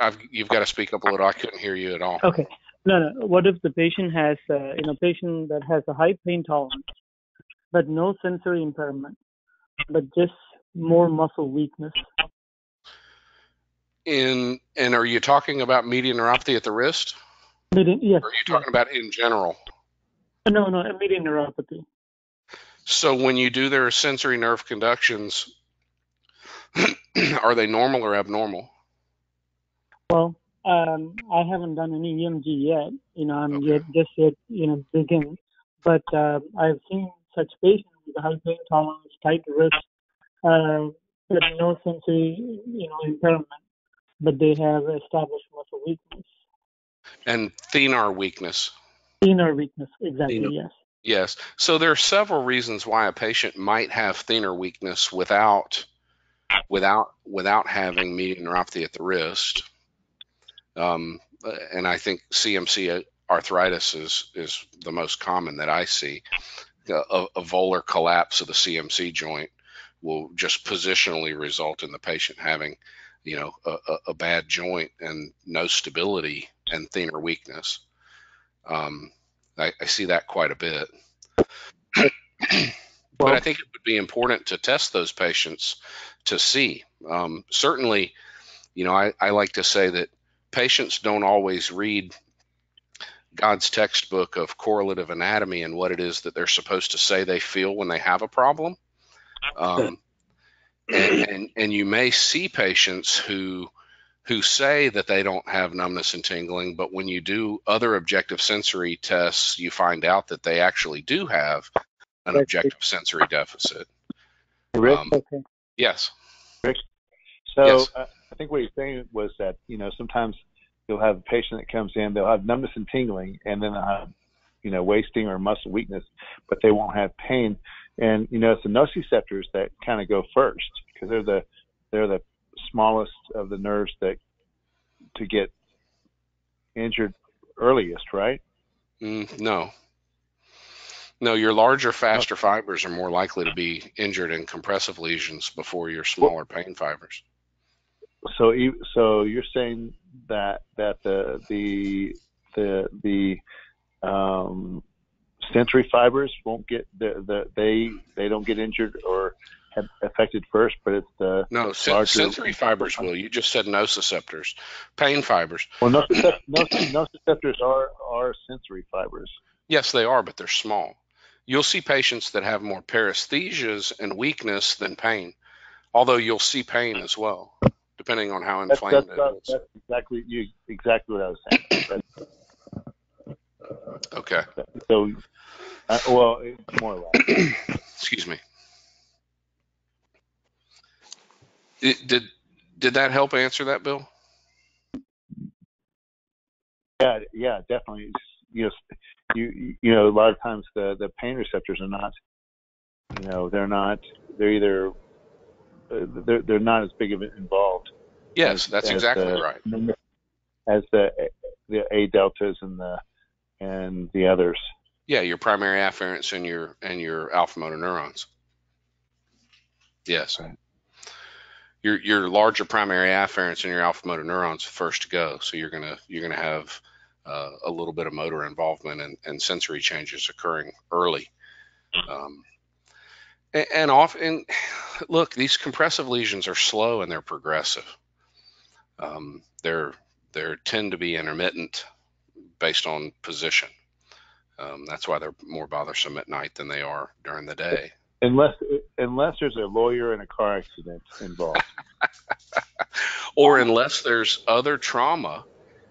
got to speak up a little. I couldn't hear you at all. Okay. No. What if the patient has, patient that has a high pain tolerance, but no sensory impairment, but just more muscle weakness? And are you talking about median neuropathy at the wrist? Yes. Or are you talking about in general? No, median neuropathy. So when you do their sensory nerve conductions, are they normal or abnormal? Well, I haven't done any EMG yet. I'm just yet begin. But I've seen such patients with high pain tolerance, tight wrist, but no sensory, impairment, but they have established muscle weakness. And thenar weakness. Thenar weakness, exactly. Yes. Yes. So there are several reasons why a patient might have thenar weakness without having median neuropathy at the wrist. And I think CMC arthritis is the most common that I see. A volar collapse of the CMC joint will just positionally result in the patient having, a bad joint and no stability and thenar weakness. I see that quite a bit. But I think it would be important to test those patients to see. Certainly, I like to say that patients don't always read God's textbook of correlative anatomy and what it is that they're supposed to say they feel when they have a problem. And you may see patients who say that they don't have numbness and tingling, but when you do other objective sensory tests, you find out that they actually do have an objective sensory deficit. Rick? Yes. Rick? So yes. I think what you're saying was that, sometimes you'll have a patient that comes in, they'll have numbness and tingling, and then they'll have, wasting or muscle weakness, but they won't have pain. And, it's the nociceptors that kind of go first, because they're the smallest of the nerves that to get injured earliest, right? No, your larger, faster fibers are more likely to be injured in compressive lesions before your smaller pain fibers. So you're saying that the sensory fibers won't get they don't get injured or have affected first, but it's the sensory fibers will. You just said nociceptors, pain fibers. Well, nociceptors are sensory fibers. Yes, they are, but they're small. You'll see patients that have more paresthesias and weakness than pain, although you'll see pain as well, depending on how inflamed it is. That's exactly what I was saying. Okay. So, well, it's more or less. Excuse me. Did that help answer that, Bill? Yeah, definitely. You a lot of times the pain receptors are not, they're not as big of it involved. Yes, that's exactly right. As the A deltas and the others. Yeah, your primary afferents and your alpha motor neurons. Yes. Right. Your larger primary afferents and your alpha motor neurons first to go. So you're gonna have a little bit of motor involvement and sensory changes occurring early. And often, look, these compressive lesions are slow and they're progressive. They tend to be intermittent based on position. That's why they're more bothersome at night than they are during the day. Unless there's a lawyer in a car accident involved. Or unless there's other trauma.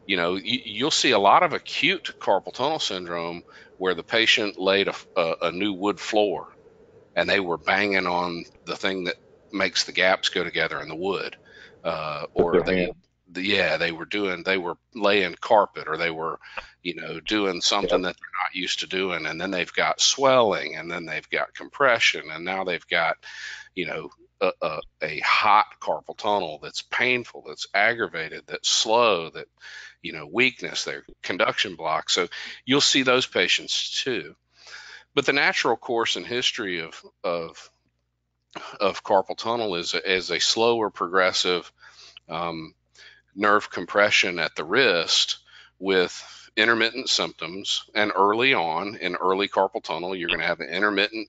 You'll see a lot of acute carpal tunnel syndrome where the patient laid a new wood floor and they were banging on the thing that makes the gaps go together in the wood, or they were laying carpet, or they were doing something that they're not used to doing, and then they've got swelling, and then they've got compression, and now they've got a hot carpal tunnel that's painful, that's aggravated, that's slow, that weakness, their conduction block. So you'll see those patients too. But the natural course and history of carpal tunnel is a slower progressive nerve compression at the wrist with intermittent symptoms. And early on in early carpal tunnel, you're going to have intermittent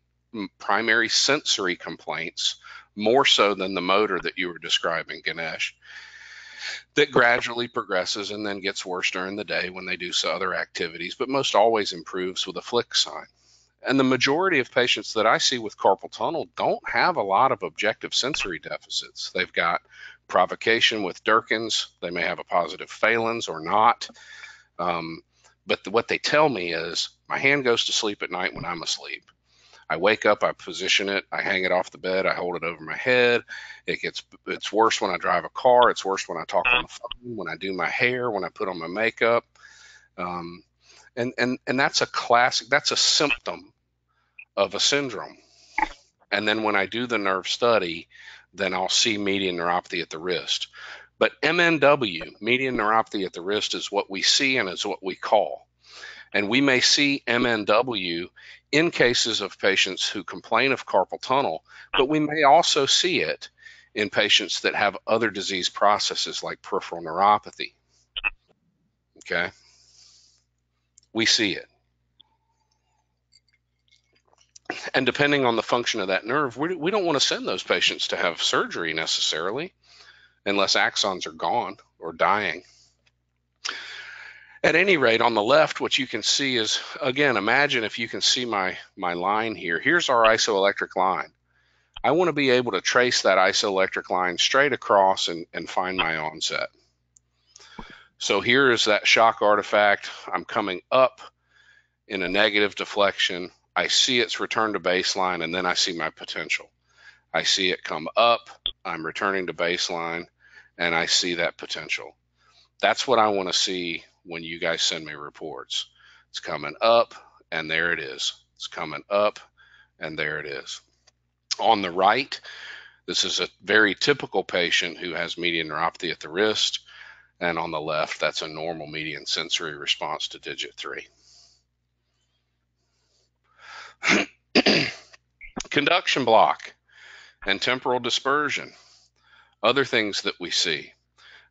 primary sensory complaints, more so than the motor that you were describing, Ganesh, that gradually progresses and then gets worse during the day when they do some other activities, but most always improves with a flick sign. And the majority of patients that I see with carpal tunnel don't have a lot of objective sensory deficits. They've got provocation with Durkin's. They may have a positive Phelan's or not. But what they tell me is my hand goes to sleep at night when I'm asleep. I wake up, I position it, I hang it off the bed, I hold it over my head. It's worse when I drive a car. It's worse when I talk on the phone, when I do my hair, when I put on my makeup. And that's a classic, that's a symptom of a syndrome. And then when I do the nerve study, then I'll see median neuropathy at the wrist. But MNW, median neuropathy at the wrist, is what we see and is what we call. And we may see MNW in cases of patients who complain of carpal tunnel, but we may also see it in patients that have other disease processes like peripheral neuropathy. Okay? We see it. And depending on the function of that nerve, we don't want to send those patients to have surgery necessarily, unless axons are gone or dying. At any rate, on the left, what you can see is, again, imagine if you can see my line here. Here's our isoelectric line. I want to be able to trace that isoelectric line straight across and find my onset. So here is that shock artifact. I'm coming up in a negative deflection. I see its return to baseline, and then I see my potential. I see it come up, I'm returning to baseline, and I see that potential. That's what I want to see when you guys send me reports. It's coming up, and there it is. It's coming up, and there it is. On the right, this is a very typical patient who has median neuropathy at the wrist, and on the left, that's a normal median sensory response to digit 3. Conduction block and temporal dispersion, other things that we see.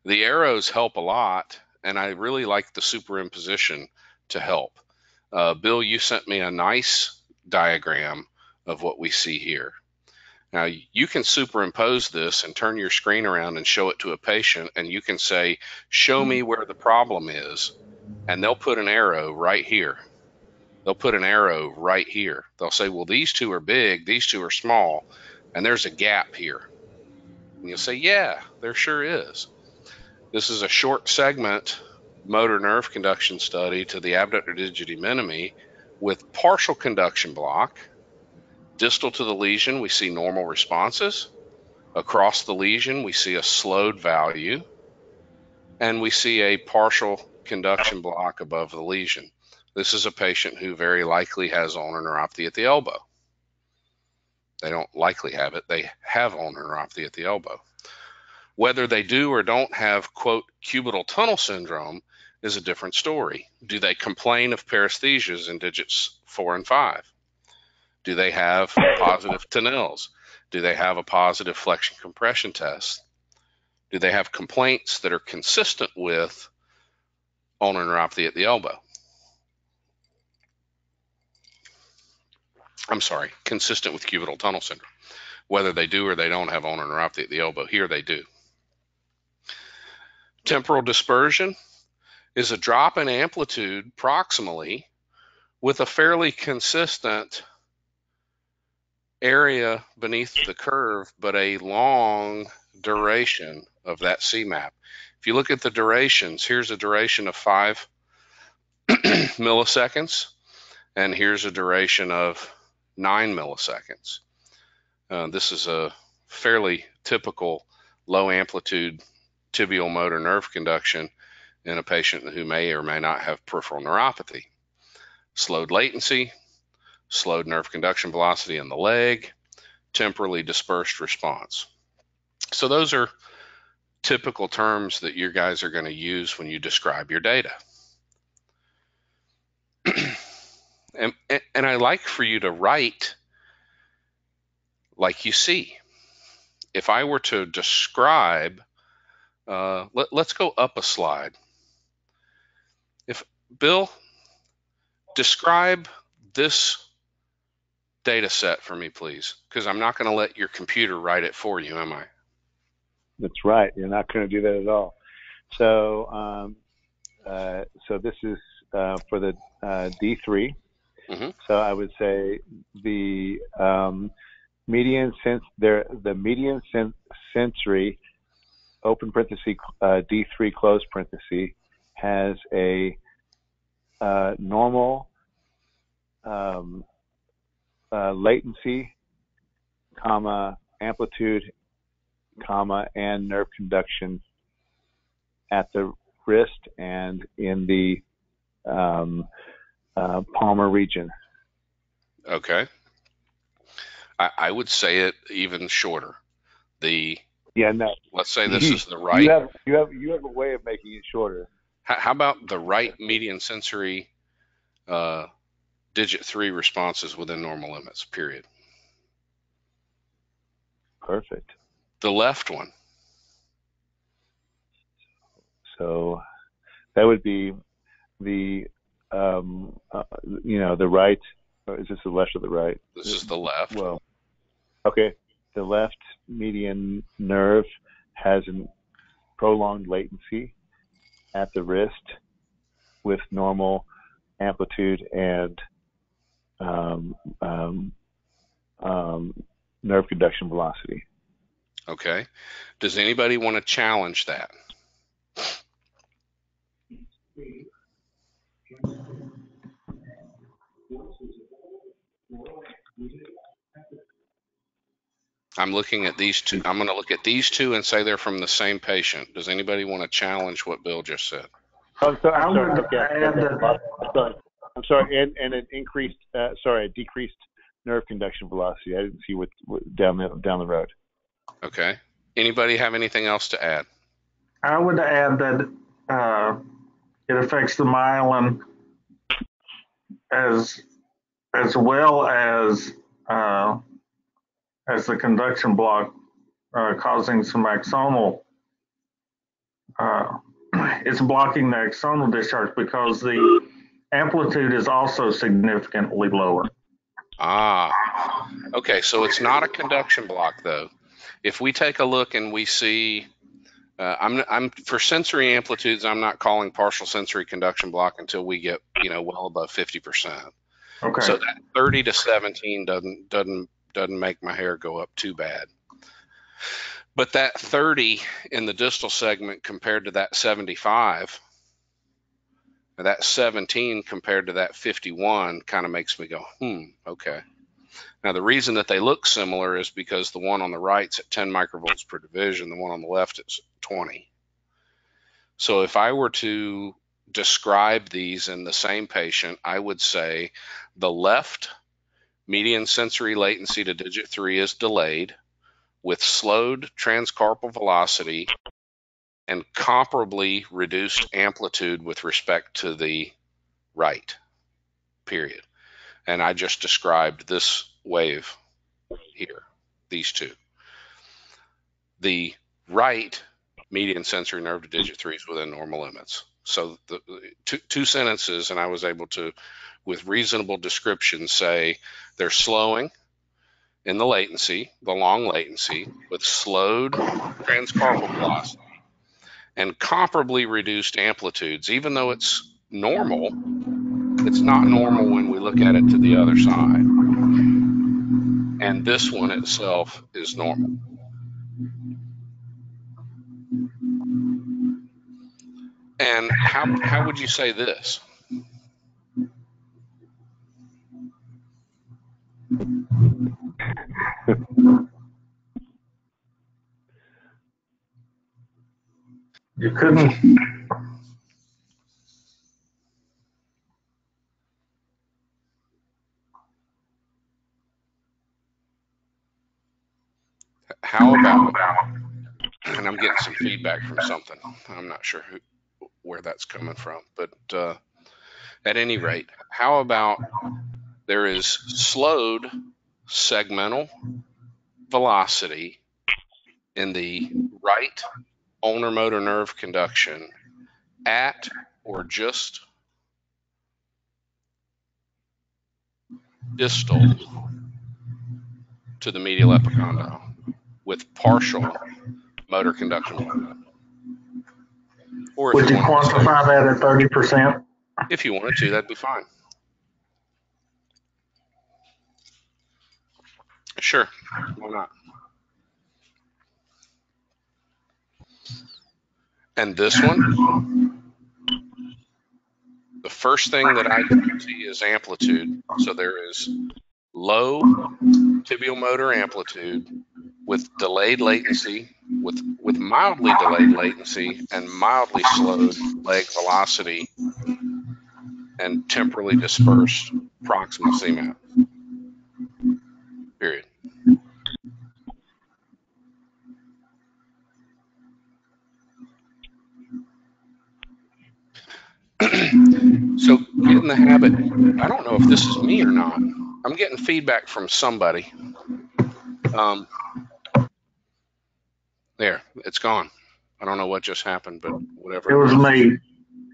The arrows help a lot, and I really like the superimposition to help. Bill, you sent me a nice diagram of what we see here. Now, you can superimpose this and turn your screen around and show it to a patient, and you can say, show me where the problem is, and they'll put an arrow right here. They'll put an arrow right here. They'll say, well, these two are big, these two are small, and there's a gap here. And you'll say, yeah, there sure is. This is a short segment motor nerve conduction study to the abductor digiti minimi with partial conduction block. Distal to the lesion, we see normal responses. Across the lesion, we see a slowed value, and we see a partial conduction block above the lesion. This is a patient who very likely has ulnar neuropathy at the elbow. They don't likely have it, they have ulnar neuropathy at the elbow. Whether they do or don't have, quote, cubital tunnel syndrome is a different story. Do they complain of paresthesias in digits 4 and 5? Do they have positive Tinels? Do they have a positive flexion compression test? Do they have complaints that are consistent with ulnar neuropathy at the elbow? I'm sorry, consistent with cubital tunnel syndrome. Whether they do or they don't have ulnar neuropathy at the elbow, here they do. Temporal dispersion is a drop in amplitude proximally with a fairly consistent area beneath the curve, but a long duration of that CMAP. If you look at the durations, here's a duration of 5 milliseconds, and here's a duration of 9 milliseconds. This is a fairly typical low amplitude tibial motor nerve conduction in a patient who may or may not have peripheral neuropathy. Slowed latency, slowed nerve conduction velocity in the leg, temporally dispersed response. So those are typical terms that you guys are going to use when you describe your data. and I like for you to write like you see. If I were to describe, let's go up a slide. If Bill, describe this data set for me, please, because I'm not going to let your computer write it for you, am I? That's right. You're not going to do that at all. So, so this is for the D3. Mm-hmm. So I would say the median sensory open parenthesis D3 close parenthesis has a normal latency, comma, amplitude, comma, and nerve conduction at the wrist and in the palmar region. Okay. I would say it even shorter. Let's say this is the right. You have a way of making it shorter. How about the right median sensory digit 3 responses within normal limits, period? Perfect. The left one. So that would be the the right Or is this the left or the right? This is the left. Well, okay. The left median nerve has a prolonged latency at the wrist with normal amplitude and nerve conduction velocity. Okay. Does anybody want to challenge that? I'm looking at these two. I'm going to look at these two and say they're from the same patient. Does anybody want to challenge what Bill just said? I'm sorry. And an increased, a decreased nerve conduction velocity. I didn't see what down the road. Okay. Anybody have anything else to add? I would add that it affects the myelin as well as the conduction block, causing some axonal. It's blocking the axonal discharge because the amplitude is also significantly lower. Okay. So it's not a conduction block, though. If we take a look and we see, I'm for sensory amplitudes, I'm not calling partial sensory conduction block until we get, well above 50%. Okay. So that 30 to 17 doesn't make my hair go up too bad. But that 30 in the distal segment compared to that 75, or that 17 compared to that 51 kind of makes me go, okay. Now, the reason that they look similar is because the one on the right's at 10 microvolts per division, the one on the left is 20. So if I were to describe these in the same patient, I would say the left median sensory latency to digit 3 is delayed with slowed transcarpal velocity and comparably reduced amplitude with respect to the right, period. And I just described this wave here, these two. The right median sensory nerve to digit 3 is within normal limits. So the two sentences, and I was able to, with reasonable description, say they're slowing in the latency, the long latency, with slowed transcarpal velocity and comparably reduced amplitudes. Even though it's normal, it's not normal when we look at it to the other side. And this one itself is normal. And how would you say this? You couldn't. How about, and I'm getting some feedback from something. I'm not sure where that's coming from, but at any rate, how about there is slowed segmental velocity in the right ulnar motor nerve conduction at or just distal to the medial epicondyle with partial motor conduction. Or if Would you quantify that at 30%? If you wanted to, that'd be fine. Sure, why not? And this one, the first thing that I can see is amplitude. So there is low tibial motor amplitude with delayed latency, with mildly delayed latency and mildly slowed leg velocity and temporally dispersed proximal CMAP. Period. So get in the habit. I don't know if this is me or not. I'm getting feedback from somebody. There, it's gone. I don't know what just happened, but whatever. It was me.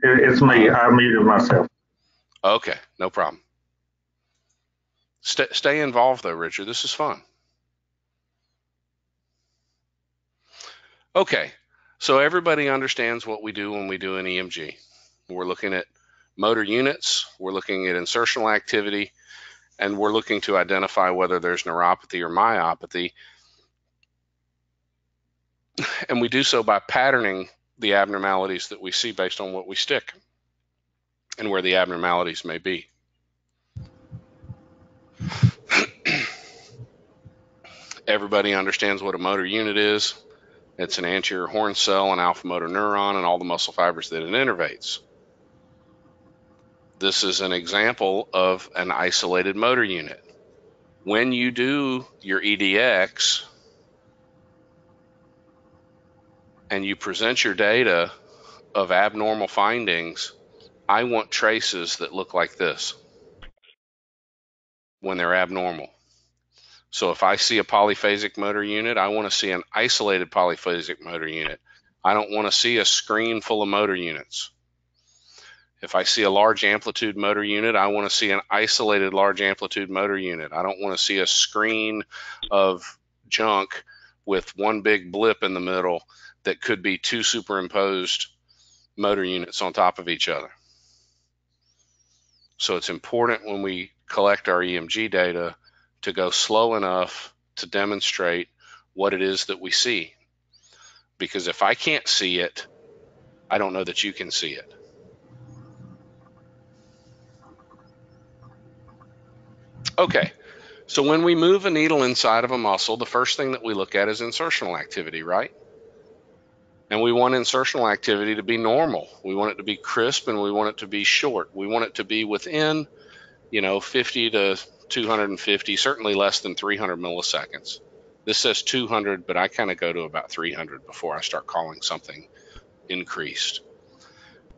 It's me. I muted myself. Okay, no problem. Stay involved though, Richard. This is fun. Okay, so everybody understands what we do when we do an EMG. We're looking at motor units, we're looking at insertional activity, and we're looking to identify whether there's neuropathy or myopathy. And we do so by patterning the abnormalities that we see based on what we stick and where the abnormalities may be. Everybody understands what a motor unit is. It's an anterior horn cell, an alpha motor neuron, and all the muscle fibers that it innervates. This is an example of an isolated motor unit. When you do your EDX and you present your data of abnormal findings, I want traces that look like this when they're abnormal. So if I see a polyphasic motor unit, I want to see an isolated polyphasic motor unit. I don't want to see a screen full of motor units. If I see a large amplitude motor unit, I want to see an isolated large amplitude motor unit. I don't want to see a screen of junk with one big blip in the middle that could be two superimposed motor units on top of each other. So it's important when we collect our EMG data to go slow enough to demonstrate what it is that we see. Because if I can't see it, I don't know that you can see it. Okay, so when we move a needle inside of a muscle, the first thing that we look at is insertional activity, right? And we want insertional activity to be normal. We want it to be crisp and we want it to be short. We want it to be within, 50 to 250, certainly less than 300 milliseconds. This says 200, but I kind of go to about 300 before I start calling something increased.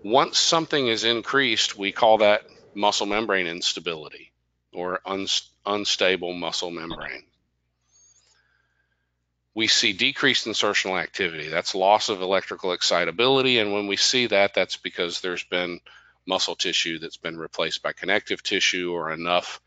Once something is increased, we call that muscle membrane instability or unstable muscle membrane. We see decreased insertional activity. That's loss of electrical excitability, and when we see that, that's because there's been muscle tissue that's been replaced by connective tissue or enough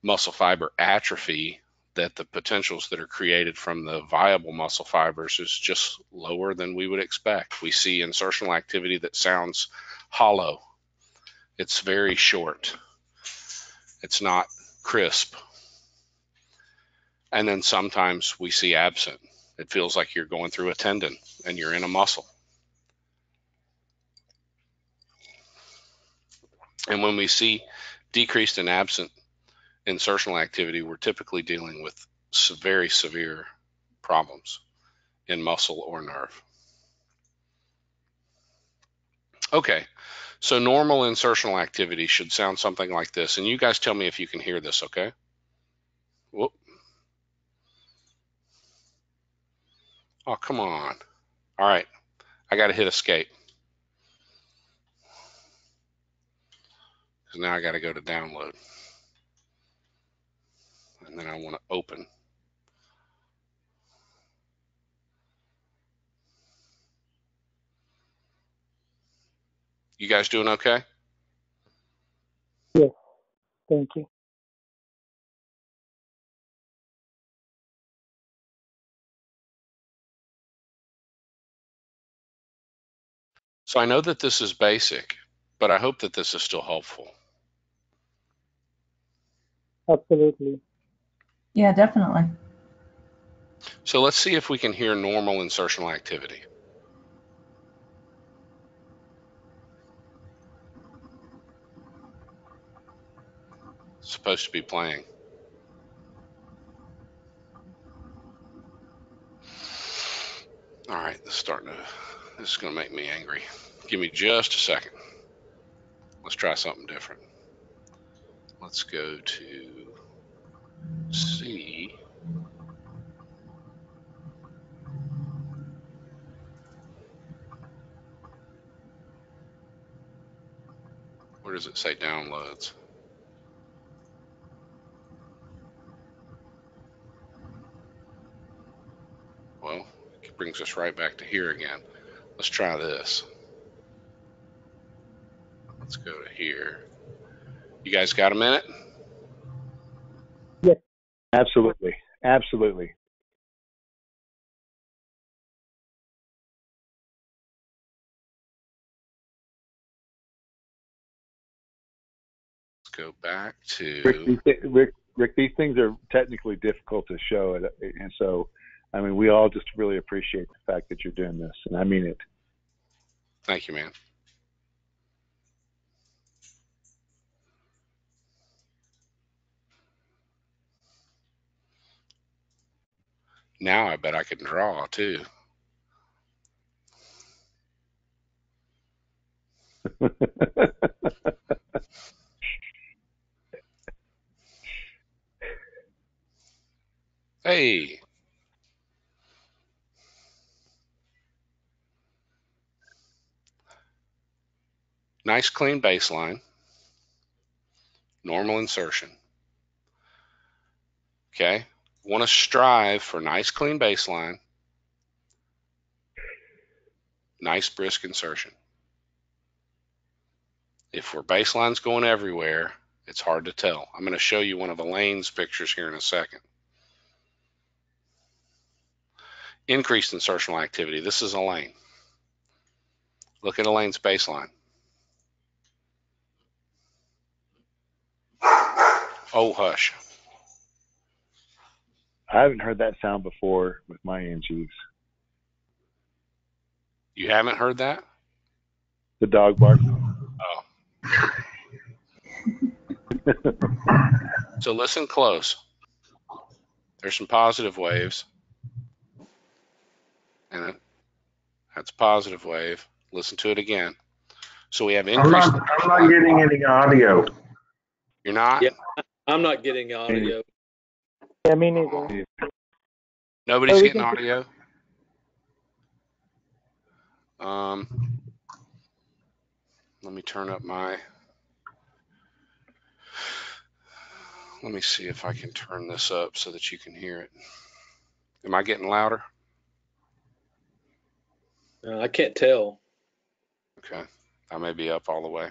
muscle fiber atrophy that the potentials that are created from the viable muscle fibers is just lower than we would expect. We see insertional activity that sounds hollow. It's very short. It's not crisp. And then sometimes we see absent. It feels like you're going through a tendon and you're in a muscle. And when we see decreased and absent insertional activity, we're typically dealing with very severe problems in muscle or nerve. Okay, so normal insertional activity should sound something like this. And you guys tell me if you can hear this, okay? Whoop. Oh, come on. All right, I got to hit escape. Because now I got to go to download. And then I want to open. You guys doing okay? Yes, thank you. So I know that this is basic, but I hope that this is still helpful. Absolutely. Yeah, definitely. So let's see if we can hear normal insertional activity. It's supposed to be playing. All right, this is going to make me angry. Give me just a second. Let's try something different. Let's go to C. Where does it say downloads? Well, it brings us right back to here again. Let's try this. Let's go to here. You guys got a minute? Absolutely. Absolutely. Let's go back Rick, to. Rick, these things are technically difficult to show, and so, I mean, we all just really appreciate the fact that you're doing this, and I mean it. Thank you, man. Now I bet I can draw too. Hey. Nice clean baseline. Normal insertion. Okay. Want to strive for nice clean baseline. Nice brisk insertion. If our baseline's going everywhere, it's hard to tell. I'm going to show you one of Elaine's pictures here in a second. Increased insertional activity. This is Elaine. Look at Elaine's baseline. Oh, hush. I haven't heard that sound before with my EMGs. You haven't heard that? The dog barking. Oh. So listen close. There's some positive waves. And that's a positive wave. Listen to it again. So we have increased. I'm not getting any audio. You're not? Yeah, I'm not getting audio. Yeah, me neither. Nobody's we getting can- audio? Let me turn up my. Let me see if I can turn this up so that you can hear it. Am I getting louder? I can't tell. Okay. I may be up all the way.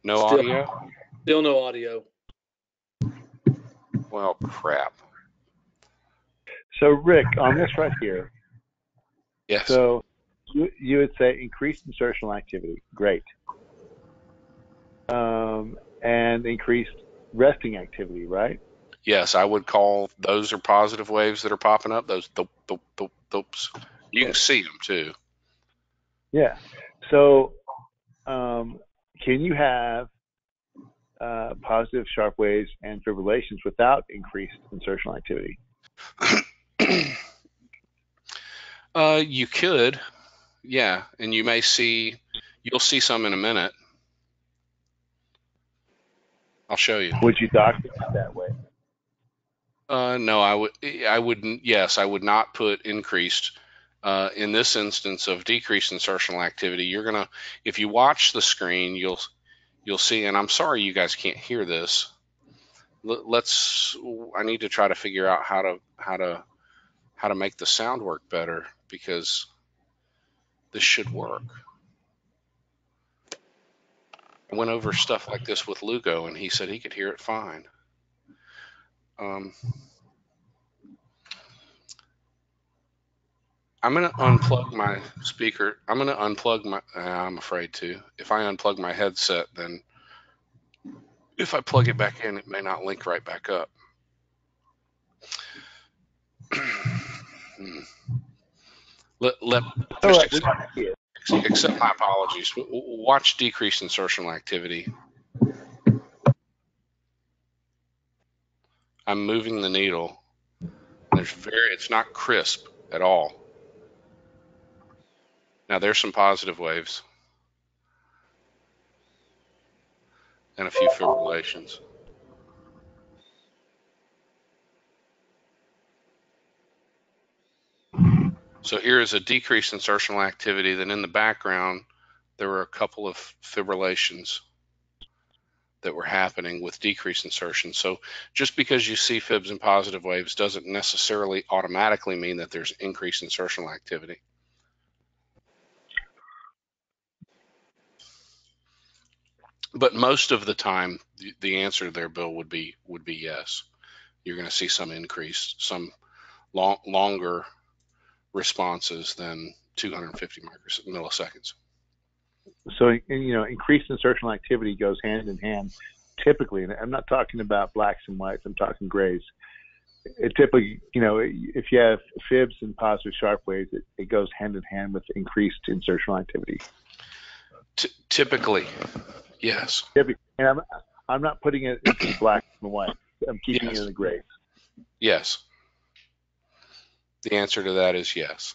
No audio? Still no audio. Well, crap. So, Rick, on this right here, Yes. so you would say increased insertional activity. Great. And increased resting activity, right? Yes, I would call those are positive waves that are popping up. Those thumps. You can see them too. Yeah. So, can you have positive sharp waves and fibrillations without increased insertional activity? You could, yeah, and you'll see some in a minute. I'll show you. Would you document it that way? No, I wouldn't. Yes, I would not put increased. In this instance of decreased insertional activity, you're gonna, if you watch the screen, you'll see. And I'm sorry you guys can't hear this. I need to try to figure out how to make the sound work better, because this should work. I went over stuff like this with Lugo, and he said he could hear it fine. I'm going to unplug my speaker. I'm going to unplug my, I'm afraid to. If I unplug my headset, then if I plug it back in, it may not link right back up. Accept my apologies. Watch decreased insertional activity. I'm moving the needle. It's not crisp at all. Now there's some positive waves and a few fibrillations. So here is a decreased insertional activity. Then in the background, there were a couple of fibrillations that were happening with decreased insertion. So just because you see fibs and positive waves doesn't necessarily automatically mean that there's increased insertional activity. But most of the time, the answer there, Bill, would be yes. You're going to see some increase, some longer responses than 250 milliseconds. So, increased insertional activity goes hand in hand typically, and I'm not talking about blacks and whites, I'm talking grays. It typically, if you have fibs and positive sharp waves, it goes hand in hand with increased insertional activity. Typically, yes. And I'm not putting it into black and white. I'm keeping it in the grays. Yes. The answer to that is yes.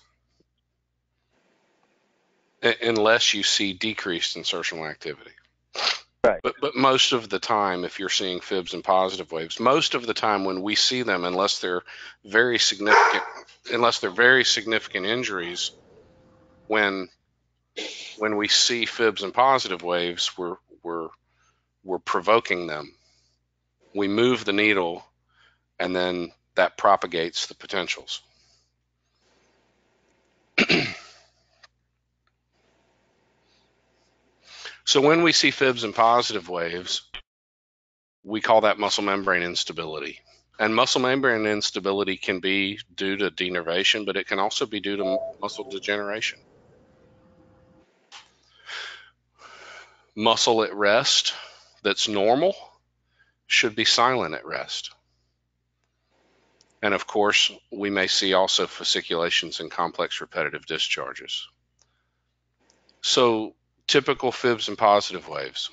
Unless you see decreased insertional activity. Right. But most of the time, if you're seeing fibs and positive waves, most of the time when we see them, unless they're very significant injuries, when we see fibs and positive waves, we're provoking them. We move the needle, and then that propagates the potentials. So when we see fibs and positive waves, we call that muscle membrane instability. And muscle membrane instability can be due to denervation, but it can also be due to muscle degeneration. Muscle at rest that's normal should be silent at rest. And of course, we may see also fasciculations and complex repetitive discharges. So typical fibs and positive waves.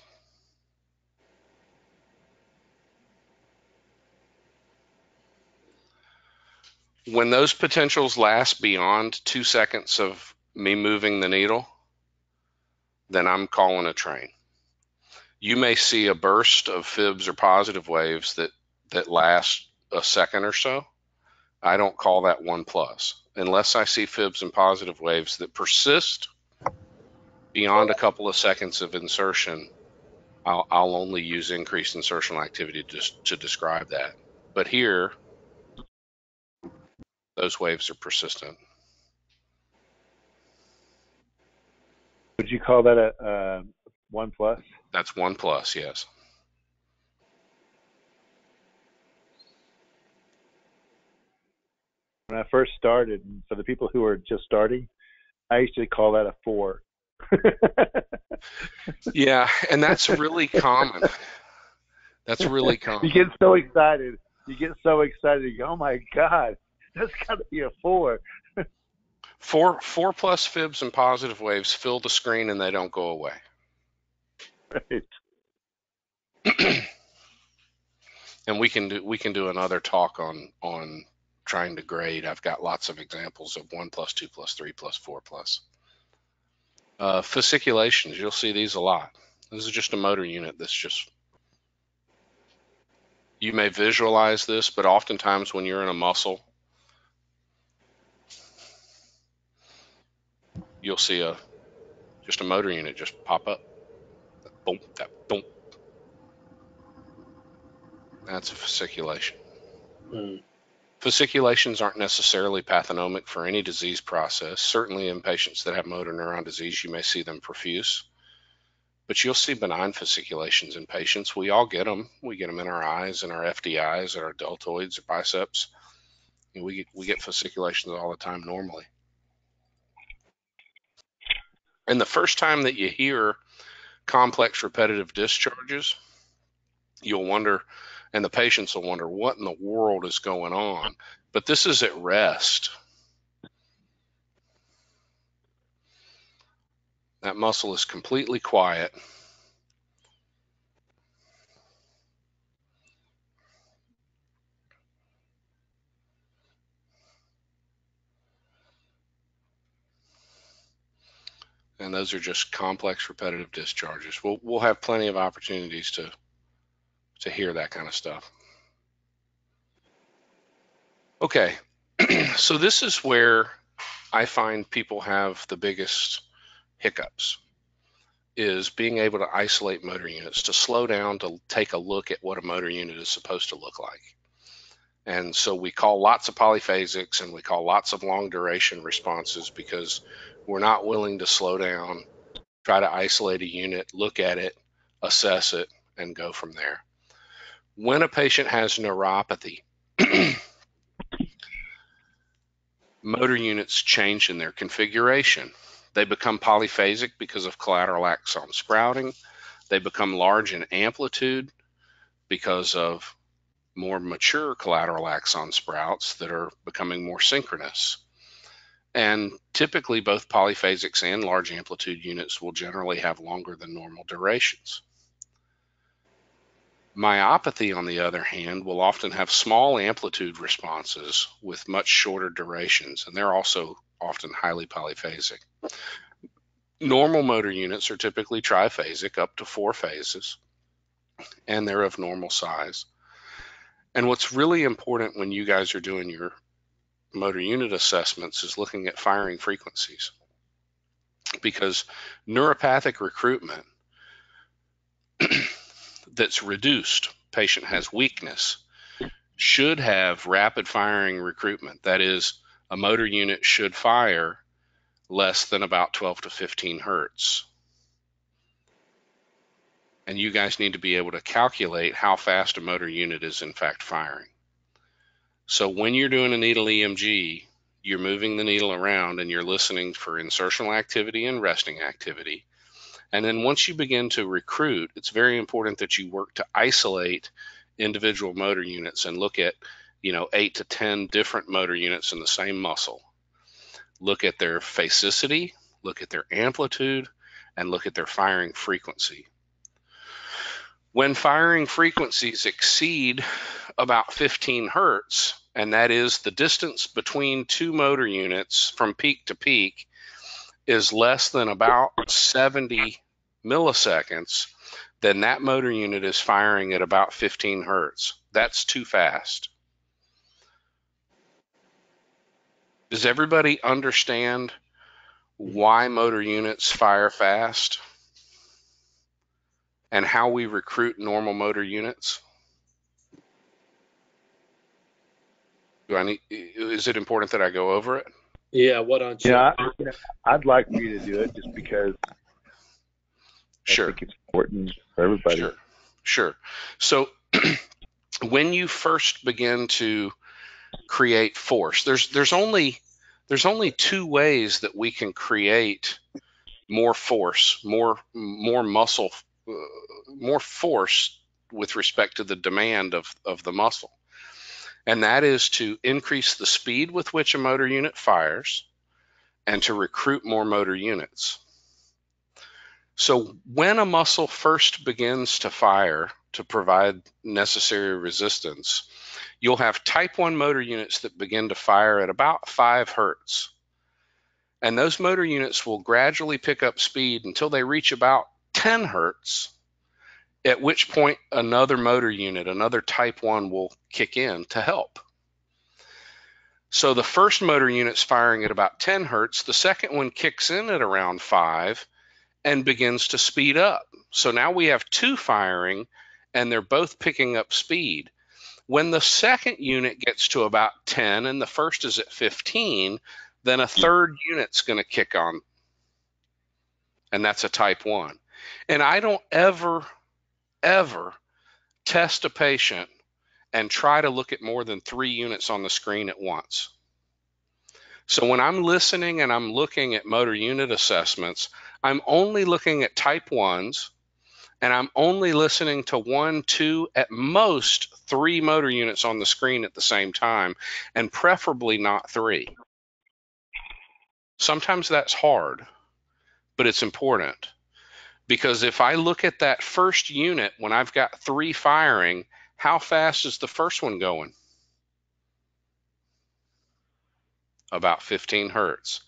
When those potentials last beyond 2 seconds of me moving the needle, then I'm calling a train. You may see a burst of fibs or positive waves that last a second or so. I don't call that 1+. Unless I see fibs and positive waves that persist beyond a couple of seconds of insertion, I'll only use increased insertional activity to describe that. But here, those waves are persistent. Would you call that a 1+? That's 1+, yes. When I first started, for the people who are just starting, I used to call that a 4. Yeah, and that's really common. That's really common. You get so excited. You go, oh my God, that's got to be a 4. 4+ fibs and positive waves fill the screen and they don't go away. Right. And we can do another talk on trying to grade. I've got lots of examples of 1+, 2+, 3+, 4+. Fasciculations, you'll see these a lot. This is just a motor unit that's just, you may visualize this, but oftentimes when you're in a muscle, you'll see just a motor unit just pop up. Boom, tap, boom. That's a fasciculation. Fasciculations aren't necessarily pathognomic for any disease process. Certainly in patients that have motor neuron disease, you may see them profuse. But you'll see benign fasciculations in patients. We all get them. We get them in our eyes and our FDIs and our deltoids or biceps. And we get fasciculations all the time normally. And the first time that you hear complex repetitive discharges, you'll wonder, and the patients will wonder, what in the world is going on? But this is at rest. That muscle is completely quiet. And those are just complex repetitive discharges. We'll have plenty of opportunities to hear that kind of stuff. Okay, so this is where I find people have the biggest hiccups, is being able to isolate motor units, to slow down, to take a look at what a motor unit is supposed to look like. And so we call lots of polyphasics and we call lots of long duration responses because we're not willing to slow down, try to isolate a unit, look at it, assess it, and go from there. When a patient has neuropathy, motor units change in their configuration. They become polyphasic because of collateral axon sprouting. They become large in amplitude because of more mature collateral axon sprouts that are becoming more synchronous. And typically both polyphasics and large amplitude units will generally have longer than normal durations. Myopathy, on the other hand, will often have small amplitude responses with much shorter durations, and they're also often highly polyphasic. Normal motor units are typically triphasic, up to 4 phases, and they're of normal size. And what's really important when you guys are doing your motor unit assessments is looking at firing frequencies, because neuropathic recruitment that's reduced, patient has weakness, should have rapid firing recruitment. That is, a motor unit should fire less than about 12 to 15 hertz. And you guys need to be able to calculate how fast a motor unit is in fact firing. So when you're doing a needle EMG, you're moving the needle around and you're listening for insertional activity and resting activity. And then once you begin to recruit, it's very important that you work to isolate individual motor units and look at, 8 to 10 different motor units in the same muscle. Look at their phasicity, look at their amplitude, and look at their firing frequency. When firing frequencies exceed about 15 hertz, and that is the distance between 2 motor units from peak to peak is less than about 70 milliseconds, then that motor unit is firing at about 15 hertz. That's too fast. Does everybody understand why motor units fire fast and how we recruit normal motor units? Is it important that I go over it? Yeah, why don't you? Yeah, I'd like for you to do it just because Sure. I think it's important for everybody. Sure. So when you first begin to create force, there's only 2 ways that we can create more force, more muscle, more force with respect to the demand of the muscle. And that is to increase the speed with which a motor unit fires and to recruit more motor units. So when a muscle first begins to fire to provide necessary resistance, you'll have type 1 motor units that begin to fire at about 5 hertz. And those motor units will gradually pick up speed until they reach about 10 hertz, at which point another motor unit, another type 1, will kick in to help. So the first motor unit's firing at about 10 hertz, the second one kicks in at around 5 and begins to speed up. So now we have 2 firing and they're both picking up speed. When the second unit gets to about 10 and the first is at 15, then a third unit's going to kick on, and that's a type 1. And I don't ever test a patient and try to look at more than 3 units on the screen at once. So when I'm listening and I'm looking at motor unit assessments, I'm only looking at type 1s, and I'm only listening to 1, 2, at most 3 motor units on the screen at the same time, and preferably not 3. Sometimes that's hard, but it's important, because if I look at that first unit when I've got 3 firing, how fast is the first one going? About 15 hertz.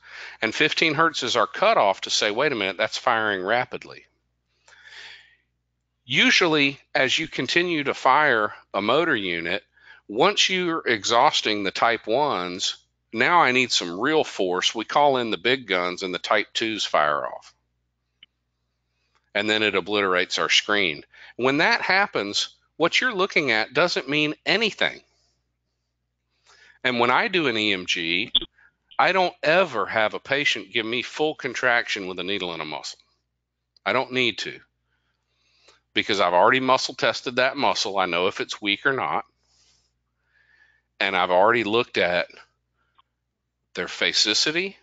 And 15 hertz is our cutoff to say, wait a minute, that's firing rapidly. Usually, as you continue to fire a motor unit, once you're exhausting the type 1s, now I need some real force. We call in the big guns and the type 2s fire off. And then it obliterates our screen. When that happens, what you're looking at doesn't mean anything. And when I do an EMG, I don't ever have a patient give me full contraction with a needle in a muscle. I don't need to. because I've already muscle tested that muscle. I know if it's weak or not. And I've already looked at their phasicity,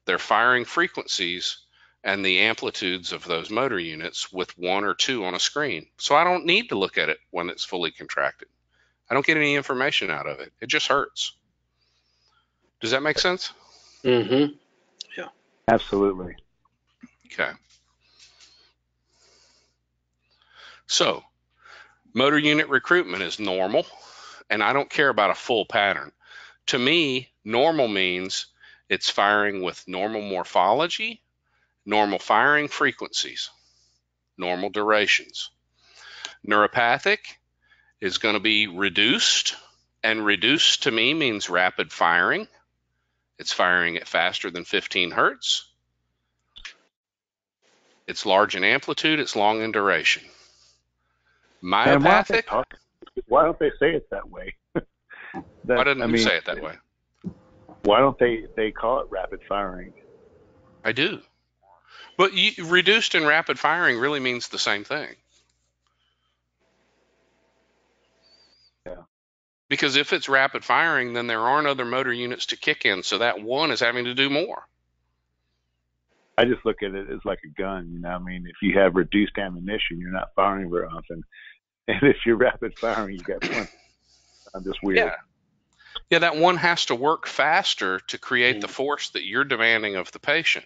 their firing frequencies, and the amplitudes of those motor units with 1 or 2 on a screen. So I don't need to look at it when it's fully contracted. I don't get any information out of it. It just hurts. Does that make sense? Mm-hmm. Yeah. Absolutely. Okay. So motor unit recruitment is normal, and I don't care about a full pattern. To me, normal means it's firing with normal morphology, normal firing frequencies, normal durations. Neuropathic is going to be reduced, and reduced to me means rapid firing. It's firing at faster than 15 hertz. It's large in amplitude, it's long in duration. Myopathic. Why don't they say it that way? Why didn't you say it that way? Why don't they call it rapid firing? I do. But reduced and rapid firing really means the same thing. Yeah. Because if it's rapid firing, then there aren't other motor units to kick in, so that one is having to do more. I just look at it as like a gun, you know. I mean, if you have reduced ammunition, you're not firing very often, and if you're rapid firing, you got plenty. I'm just weird. Yeah, that one has to work faster to create the force that you're demanding of the patient.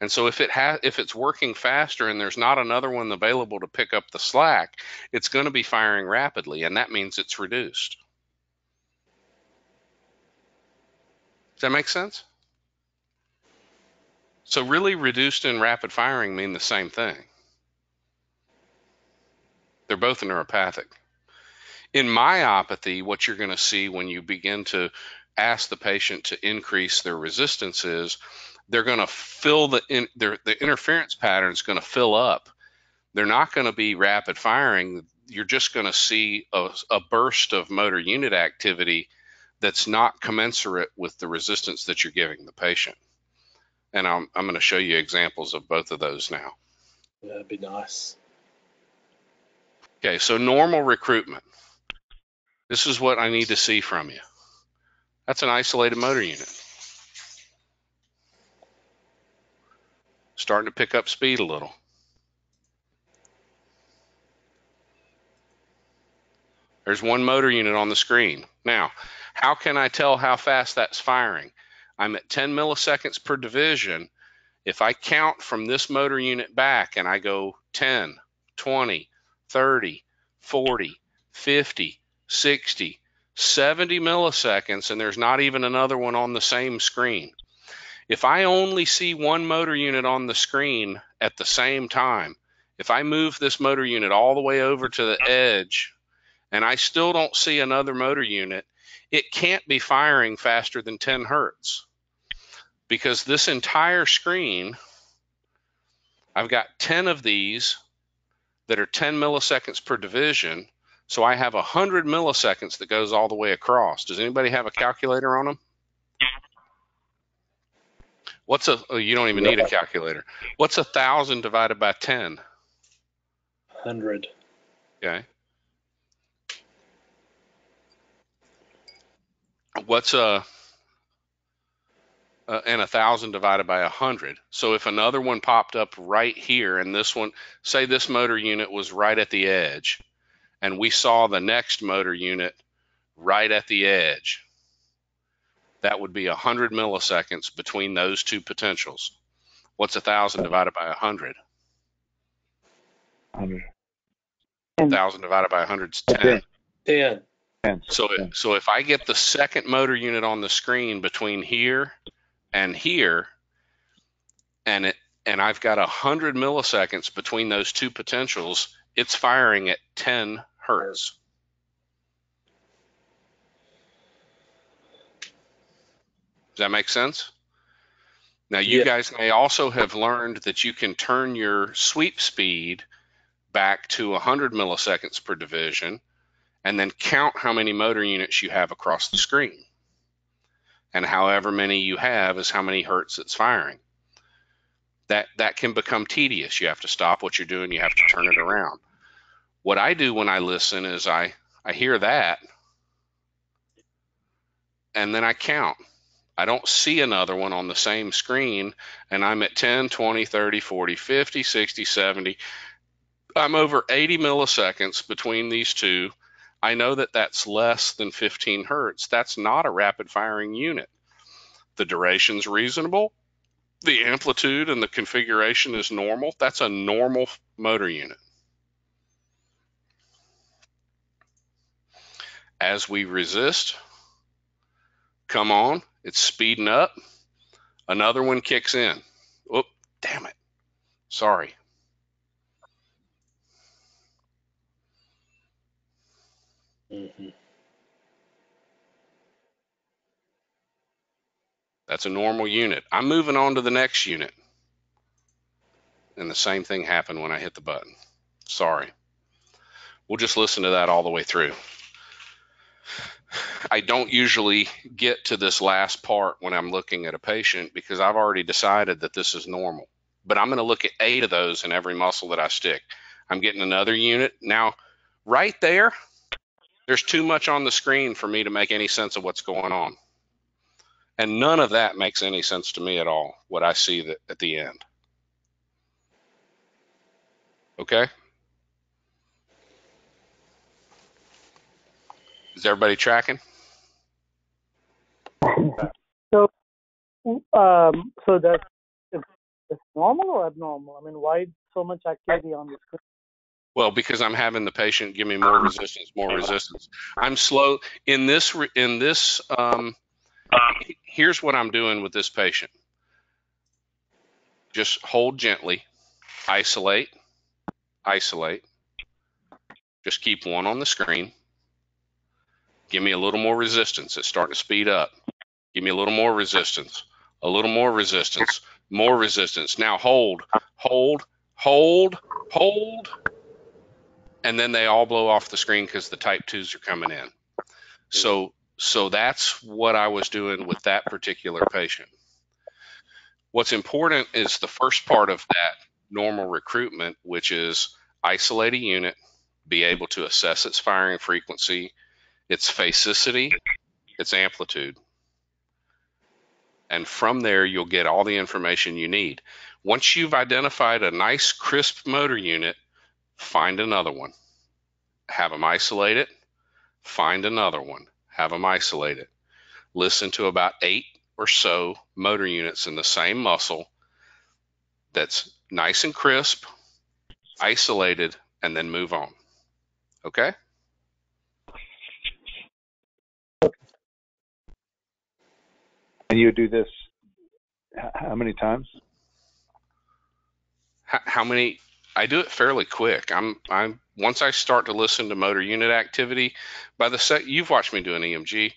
And so if it's working faster and there's not another one available to pick up the slack, it's going to be firing rapidly, and that means it's reduced. Does that make sense? So really, reduced and rapid firing mean the same thing. They're both neuropathic. In myopathy, what you're going to see when you begin to ask the patient to increase their resistance is they're going to fill the interference pattern is going to fill up. They're not going to be rapid firing. You're just going to see a burst of motor unit activity that's not commensurate with the resistance that you're giving the patient. And I'm going to show you examples of both of those now. That'd be nice. Okay, so normal recruitment. This is what I need to see from you. That's an isolated motor unit. Starting to pick up speed a little. There's one motor unit on the screen. Now, how can I tell how fast that's firing? I'm at 10 milliseconds per division. If I count from this motor unit back and I go 10, 20, 30, 40, 50, 60, 70 milliseconds, and there's not even another one on the same screen. If I only see one motor unit on the screen at the same time, if I move this motor unit all the way over to the edge and I still don't see another motor unit, it can't be firing faster than 10 hertz. Because this entire screen, I've got 10 of these that are 10 milliseconds per division, so I have 100 milliseconds that goes all the way across. Does anybody have a calculator on them? You don't even need a calculator. What's 1,000 divided by 10? 100. Okay. What's and 1,000 divided by 100? So if another one popped up right here, and this one, say this motor unit was right at the edge, and we saw the next motor unit right at the edge, that would be 100 milliseconds between those two potentials. What's 1,000 divided by 100? 100. 1,000 divided by 100 is 10. 10. So if I get the second motor unit on the screen between here and here, and I've got 100 milliseconds between those two potentials, it's firing at 10 hertz. Does that make sense? Now, you guys may also have learned that you can turn your sweep speed back to 100 milliseconds per division and then count how many motor units you have across the screen. And however many you have is how many hertz it's firing. That can become tedious. You have to stop what you're doing. You have to turn it around. What I do when I listen is I hear that, and then I count. I don't see another one on the same screen, and I'm at 10, 20, 30, 40, 50, 60, 70. I'm over 80 milliseconds between these two. I know that that's less than 15 hertz. That's not a rapid firing unit. The duration's reasonable. The amplitude and the configuration is normal. That's a normal motor unit. As we resist, come on, it's speeding up. Another one kicks in. Oh, damn it. Sorry. That's a normal unit. I'm moving on to the next unit. And the same thing happened when I hit the button. Sorry. We'll just listen to that all the way through. I don't usually get to this last part when I'm looking at a patient because I've already decided that this is normal. But I'm going to look at 8 of those in every muscle that I stick. I'm getting another unit. Now, right there, there's too much on the screen for me to make any sense of what's going on. And none of that makes any sense to me at all, what I see at the end. Okay? Is everybody tracking? So, so that's it's normal or abnormal? I mean, why so much activity on the screen? Well, because I'm having the patient give me more resistance, more resistance. I'm slow in this. Here's what I'm doing with this patient. Just hold gently, isolate, isolate. Just keep one on the screen. Give me a little more resistance. It's starting to speed up. Give me a little more resistance, a little more resistance, more resistance. Now hold, hold, hold, hold. And then they all blow off the screen because the type 2s are coming in. So that's what I was doing with that particular patient. What's important is the first part of that normal recruitment, which is isolate a unit, be able to assess its firing frequency, its phasicity, its amplitude. And from there, you'll get all the information you need. Once you've identified a nice, crisp motor unit, find another one. Have them isolate it. Find another one. Have them isolate it. Listen to about 8 or so motor units in the same muscle that's nice and crisp, isolated, and then move on. Okay? And you do this how many times? How many? I do it fairly quick. I'm once I start to listen to motor unit activity, by the you've watched me do an EMG.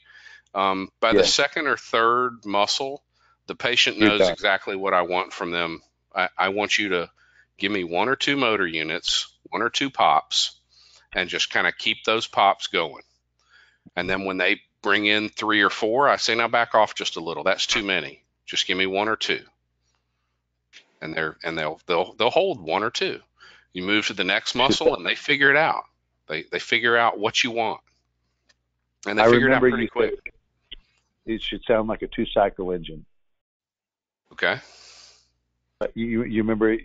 By the second or third muscle, the patient knows exactly what I want from them. I want you to give me 1 or 2 motor units, 1 or 2 pops, and just kind of keep those pops going. And then when they bring in 3 or 4, I say, now back off just a little. That's too many. Just give me 1 or 2. And they'll hold 1 or 2. You move to the next muscle, and they figure it out. They figure out what you want, and they figure it out pretty quick. It should sound like a 2-cycle engine. Okay. You remember?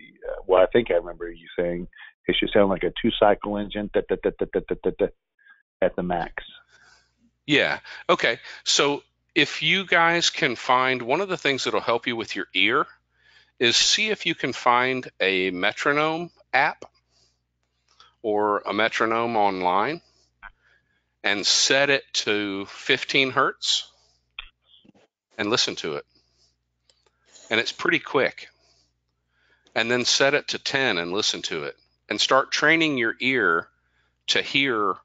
Well, I think I remember you saying it should sound like a 2-cycle engine at the max. Yeah. Okay. So if you guys can find, one of the things that'll help you with your ear is see if you can find a metronome app or a metronome online and set it to 15 hertz and listen to it. And it's pretty quick. And then set it to 10 and listen to it. And start training your ear to hear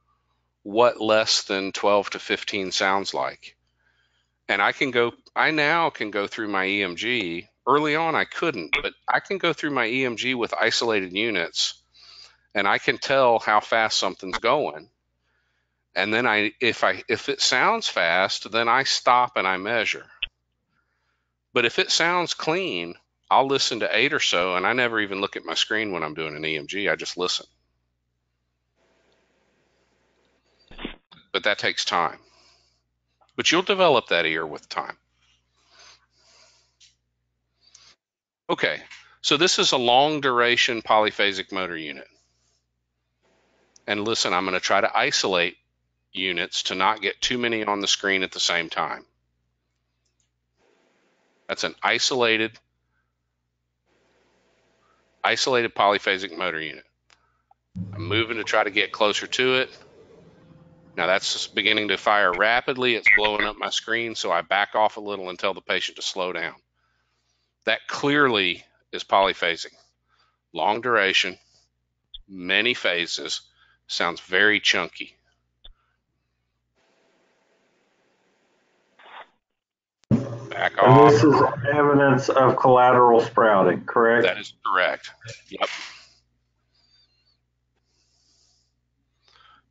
what less than 12 to 15 sounds like. And I now can go through my EMG. Early on, I couldn't, but I can go through my EMG with isolated units, and I can tell how fast something's going. And then if it sounds fast, then I stop and I measure. But if it sounds clean, I'll listen to 8 or so, and I never even look at my screen when I'm doing an EMG. I just listen. but that takes time. But you'll develop that ear with time. Okay, so this is a long duration polyphasic motor unit. And listen, I'm going to try to isolate units to not get too many on the screen at the same time. That's an isolated polyphasic motor unit. I'm moving to try to get closer to it. Now that's beginning to fire rapidly. It's blowing up my screen, so I back off a little and tell the patient to slow down. That clearly is polyphasic. Long duration, many phases, sounds very chunky. Back And off. this is evidence of collateral sprouting, correct? That is correct. Yep.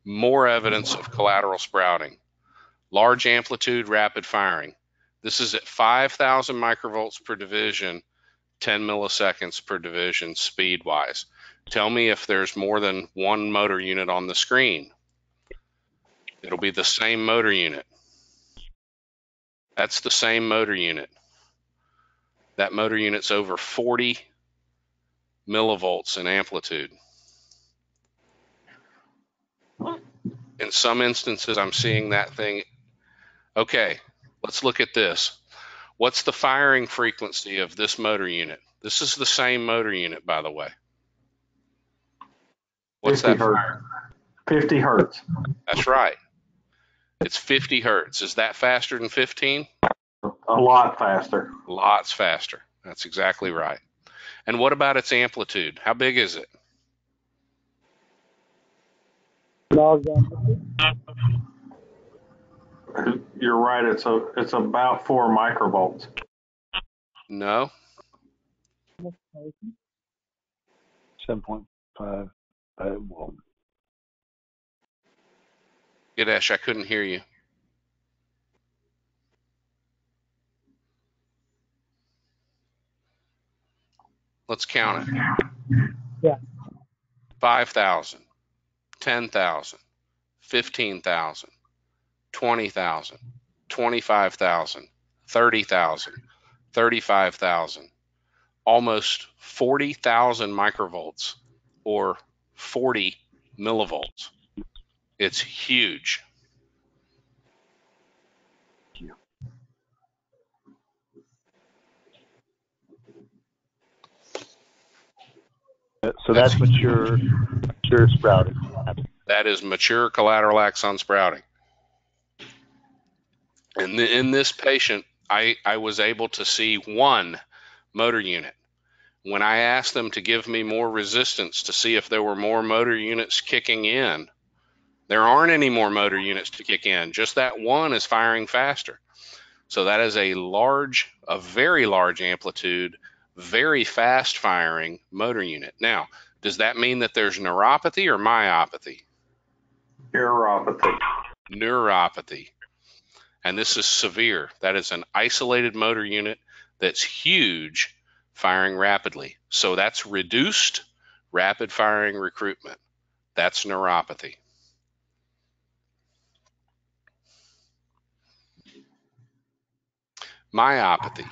More evidence of collateral sprouting. Large amplitude, rapid firing. This is at 5,000 microvolts per division, 10 milliseconds per division speed-wise. Tell me if there's more than one motor unit on the screen. It'll be the same motor unit. That's the same motor unit. That motor unit's over 40 millivolts in amplitude. In some instances, I'm seeing that thing. Okay, let's look at this. What's the firing frequency of this motor unit? This is the same motor unit, by the way. What's 50 that hertz. fire? 50 hertz. That's right. It's 50 hertz. Is that faster than 15? A lot faster. Lots faster. That's exactly right. And what about its amplitude? How big is it? Log amplitude. You're right. It's about 4 microvolts. No. 7.5. Well, Ganesh, I couldn't hear you. Let's count it. Yeah. 5,000, 10,000, 15,000, 20,000, 25,000, 30,000, 35,000, almost 40,000 microvolts or 40 millivolts. It's huge. so that's mature sprouting. That is mature collateral axon sprouting. And in this patient, I was able to see one motor unit. When I asked them to give me more resistance to see if there were more motor units kicking in, there aren't any more motor units to kick in. Just that one is firing faster. So that is a very large amplitude, very fast firing motor unit. Now, does that mean that there's neuropathy or myopathy? Neuropathy. Neuropathy. And this is severe. That is an isolated motor unit that's huge, firing rapidly. So that's reduced rapid firing recruitment. That's neuropathy. Myopathy.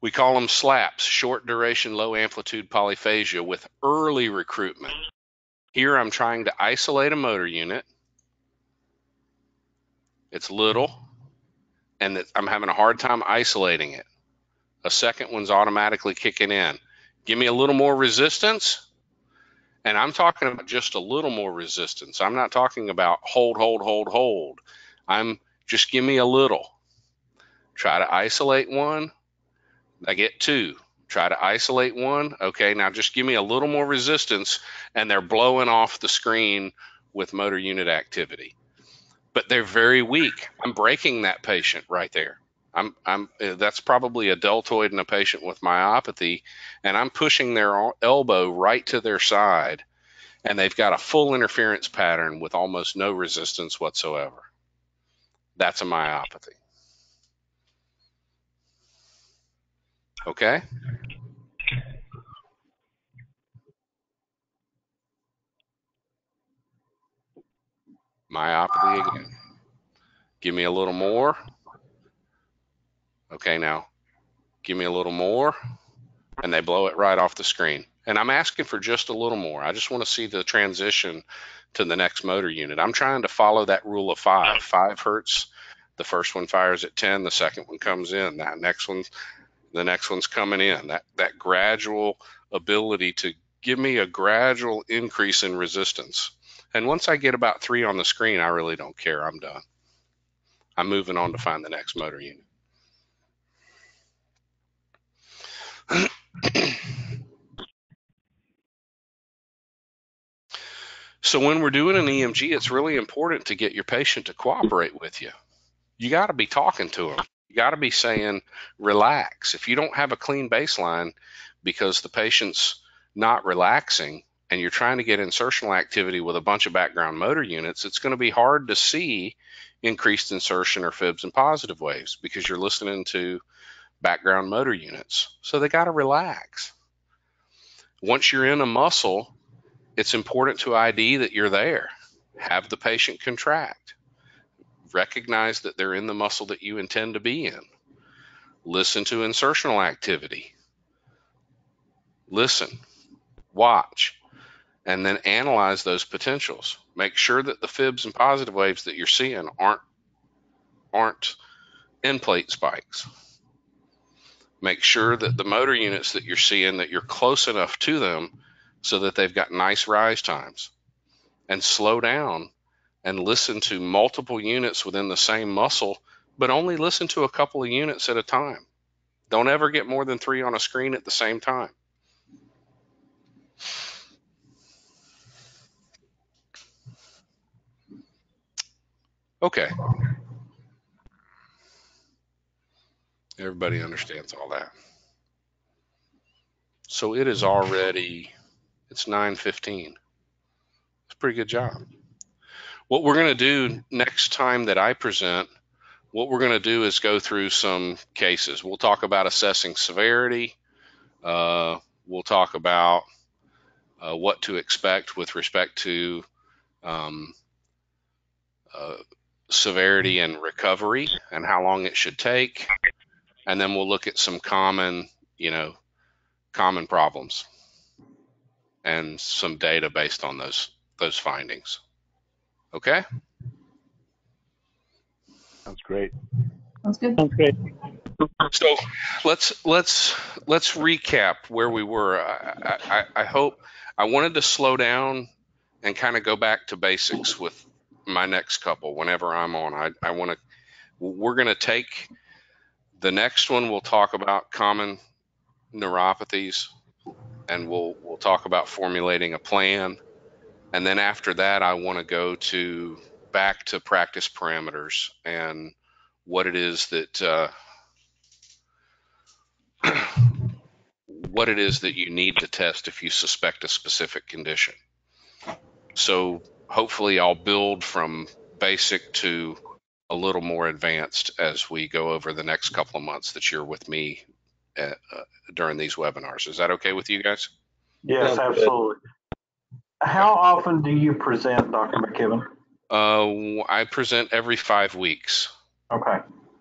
We call them SLAPs, short duration, low amplitude polyphasia with early recruitment. Here I'm trying to isolate a motor unit. It's little, and I'm having a hard time isolating it. A second one's automatically kicking in. Give me a little more resistance, and I'm talking about just a little more resistance. I'm not talking about hold. I'm just give me a little. Try to isolate one, I get 2. Try to isolate one, okay, now just give me a little more resistance, and they're blowing off the screen with motor unit activity. But they're very weak. I'm breaking that patient right there. That's probably a deltoid in a patient with myopathy, and I'm pushing their elbow right to their side, and they've got a full interference pattern with almost no resistance whatsoever. That's a myopathy. Okay? Myopathy. Give me a little more. Okay, now give me a little more. And they blow it right off the screen. And I'm asking for just a little more. I just want to see the transition to the next motor unit. I'm trying to follow that rule of 5. 5 hertz. The first one fires at 10. The second one comes in. The next one's coming in. That gradual ability to give me a gradual increase in resistance. And once I get about 3 on the screen, I really don't care. I'm done. I'm moving on to find the next motor unit. So when we're doing an EMG, it's really important to get your patient to cooperate with you. You got to be talking to them. You got to be saying, relax. If you don't have a clean baseline because the patient's not relaxing and you're trying to get insertional activity with a bunch of background motor units, it's going to be hard to see increased insertion or fibs and positive waves because you're listening to background motor units. So they got to relax. Once you're in a muscle, it's important to ID that you're there. Have the patient contract. Recognize that they're in the muscle that you intend to be in. Listen to insertional activity. Listen, watch, and then analyze those potentials. Make sure that the fibs and positive waves that you're seeing aren't end plate spikes. Make sure that the motor units that you're seeing, that you're close enough to them so that they've got nice rise times. And slow down and listen to multiple units within the same muscle, but only listen to a couple of units at a time. Don't ever get more than 3 on a screen at the same time. Okay. Everybody understands all that. So it is already, it's 9:15. It's a pretty good job. What we're going to do next time that I present, what we're going to do is go through some cases. We'll talk about assessing severity. We'll talk about what to expect with respect to severity and recovery and how long it should take. And then we'll look at some common problems and some data based on those findings. Okay? Sounds great. Sounds good. Sounds great. So let's recap where we were. I hope I wanted to slow down and kind of go back to basics with my next couple whenever I'm on. We're going to take the next one. We'll talk about common neuropathies, and we'll talk about formulating a plan. And then after that, I want to go back to practice parameters and what it is that you need to test if you suspect a specific condition. So hopefully I'll build from basic to a little more advanced as we go over the next couple of months that you're with me during these webinars. Is that okay with you guys? Yes, absolutely. How often do you present, Dr. McKibben? I present every 5 weeks. Okay.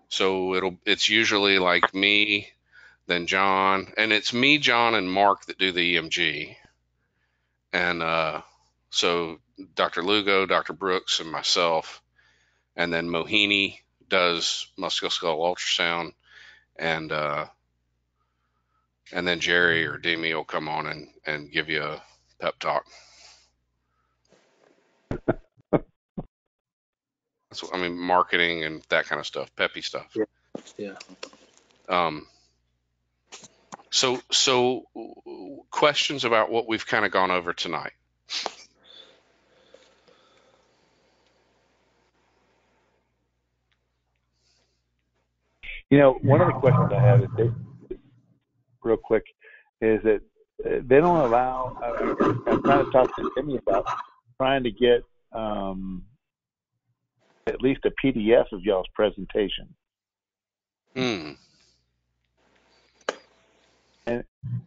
So it's usually like me, then John, and it's me, John, and Mark that do the EMG. And so Dr. Lugo, Dr. Brooks, and myself, and then Mohini does musculoskeletal ultrasound, and then Jerry or Demi will come on and give you a pep talk. That's what, marketing and that kind of stuff, peppy stuff. Yeah. So questions about what we've kind of gone over tonight? One of the questions I have is, real quick, is that they don't allow, I'm trying to talk to Timmy about trying to get at least a PDF of y'all's presentation. And,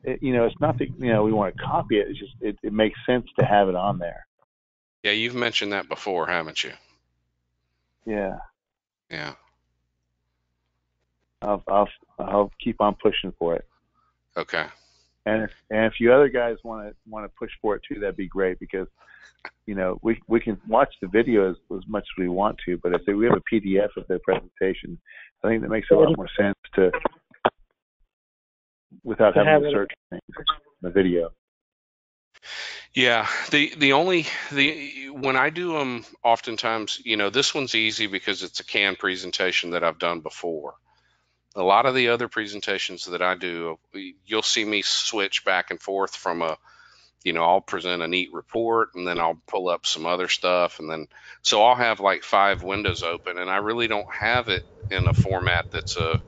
it's not that, we want to copy it. It's just, it makes sense to have it on there. Yeah, you've mentioned that before, haven't you? Yeah. Yeah. I'll keep on pushing for it. Okay. And if you other guys want to push for it too, that'd be great, because we can watch the video as much as we want to, but if we have a PDF of their presentation, I think that makes a lot more sense without having to search things in the video. Yeah, when I do them, oftentimes, this one's easy because it's a canned presentation that I've done before. A lot of the other presentations that I do, you'll see me switch back and forth from I'll present a neat report, and then I'll pull up some other stuff, and then so I'll have like 5 windows open, and I really don't have it in a format that's a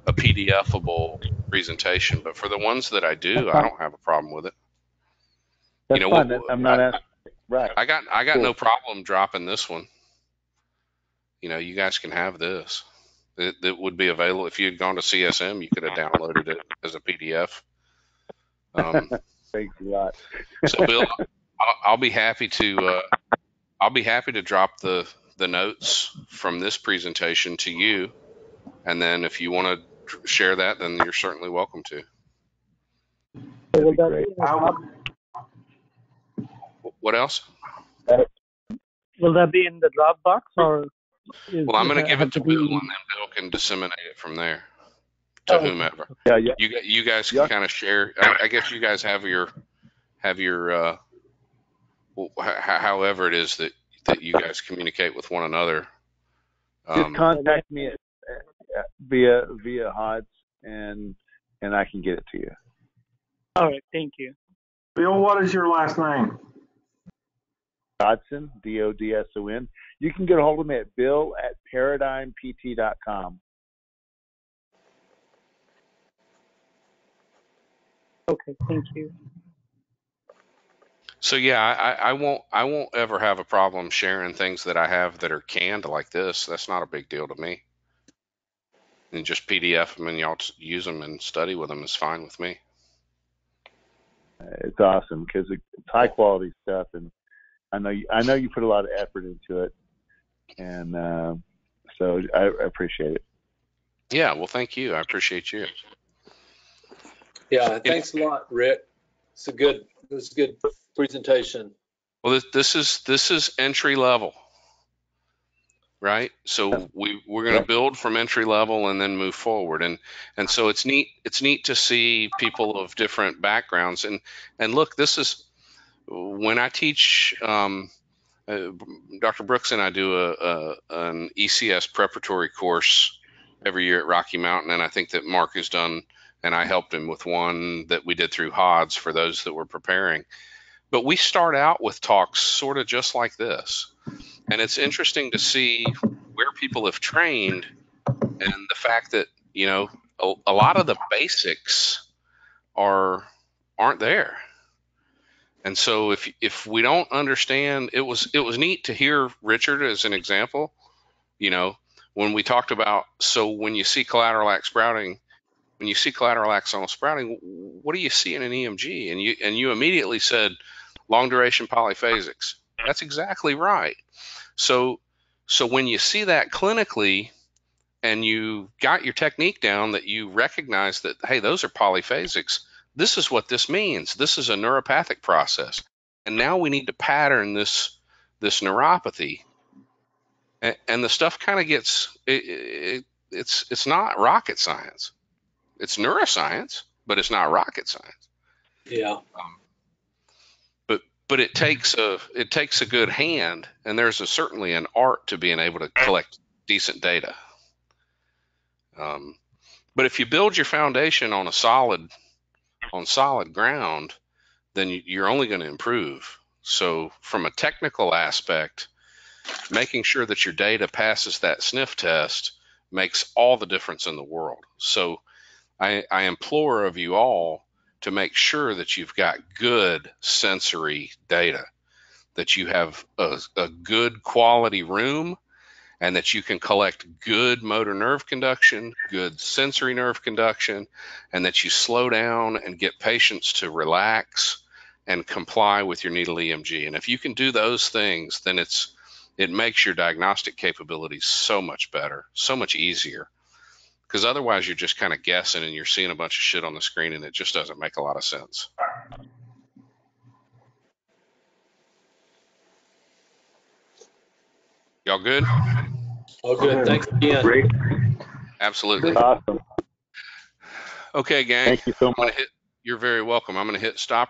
PDF-able presentation. But for the ones that I do, I don't have a problem with it. That's fine. I'm not asking. Right. I got cool. No problem dropping this one. You guys can have this. It would be available if you had gone to CSM. You could have downloaded it as a PDF. Thanks a lot. So, Bill, I'll be happy to drop the notes from this presentation to you, and then if you want to share that, then you're certainly welcome to. Will that be what else? Will that be in the Dropbox, or? Well, I'm going to give it to Bill, and then Bill can disseminate it from there to whomever. Yeah. You guys can kind of share. I guess you guys have your however it is that you guys communicate with one another. Just contact me via HODS, and I can get it to you. All right. Thank you. Bill, what is your last name? Dodson, Dodson. You can get a hold of me at bill@paradigmpt.com. Okay, thank you. So yeah, I won't ever have a problem sharing things that I have that are canned like this. That's not a big deal to me. And just PDF them and y'all use them and study with them is fine with me. It's awesome because it's high quality stuff, and I know you put a lot of effort into it, and so I appreciate it. Yeah, well, thank you. I appreciate you. Yeah, thanks a lot, Rick. It's a good presentation. Well, this is entry level, right? So we're going to build from entry level and then move forward, and so it's neat to see people of different backgrounds, and look, this is when I teach. Dr. Brooks and I do an ECS preparatory course every year at Rocky Mountain, and I think that Mark has done, and I helped him with one that we did through HODS for those that were preparing. But we start out with talks sort of just like this, and it's interesting to see where people have trained, and the fact that a lot of the basics aren't there. And so if we don't understand, it was neat to hear Richard as an example, when we talked about, so when you see collateral axonal sprouting, what do you see in an EMG? And you immediately said long duration polyphasics. That's exactly right. So when you see that clinically and you got your technique down, that you recognize that, hey, those are polyphasics. This is what this means. This is a neuropathic process. And now we need to pattern this neuropathy. And the stuff kind of gets, it's not rocket science. It's neuroscience, but it's not rocket science. Yeah. But it takes a good hand, and there's certainly an art to being able to collect decent data. But if you build your foundation on solid ground, then you're only going to improve. So from a technical aspect, making sure that your data passes that sniff test makes all the difference in the world. So I implore of you all to make sure that you've got good sensory data, that you have a good quality room, and that you can collect good motor nerve conduction, good sensory nerve conduction, and that you slow down and get patients to relax and comply with your needle EMG. And if you can do those things, then it's it makes your diagnostic capabilities so much better, so much easier. Because otherwise you're just kind of guessing and you're seeing a bunch of shit on the screen and it just doesn't make a lot of sense. Y'all good? Oh, good. Thanks again. Great. Absolutely. Awesome. Okay, gang. Thank you so much. You're very welcome. I'm going to hit stop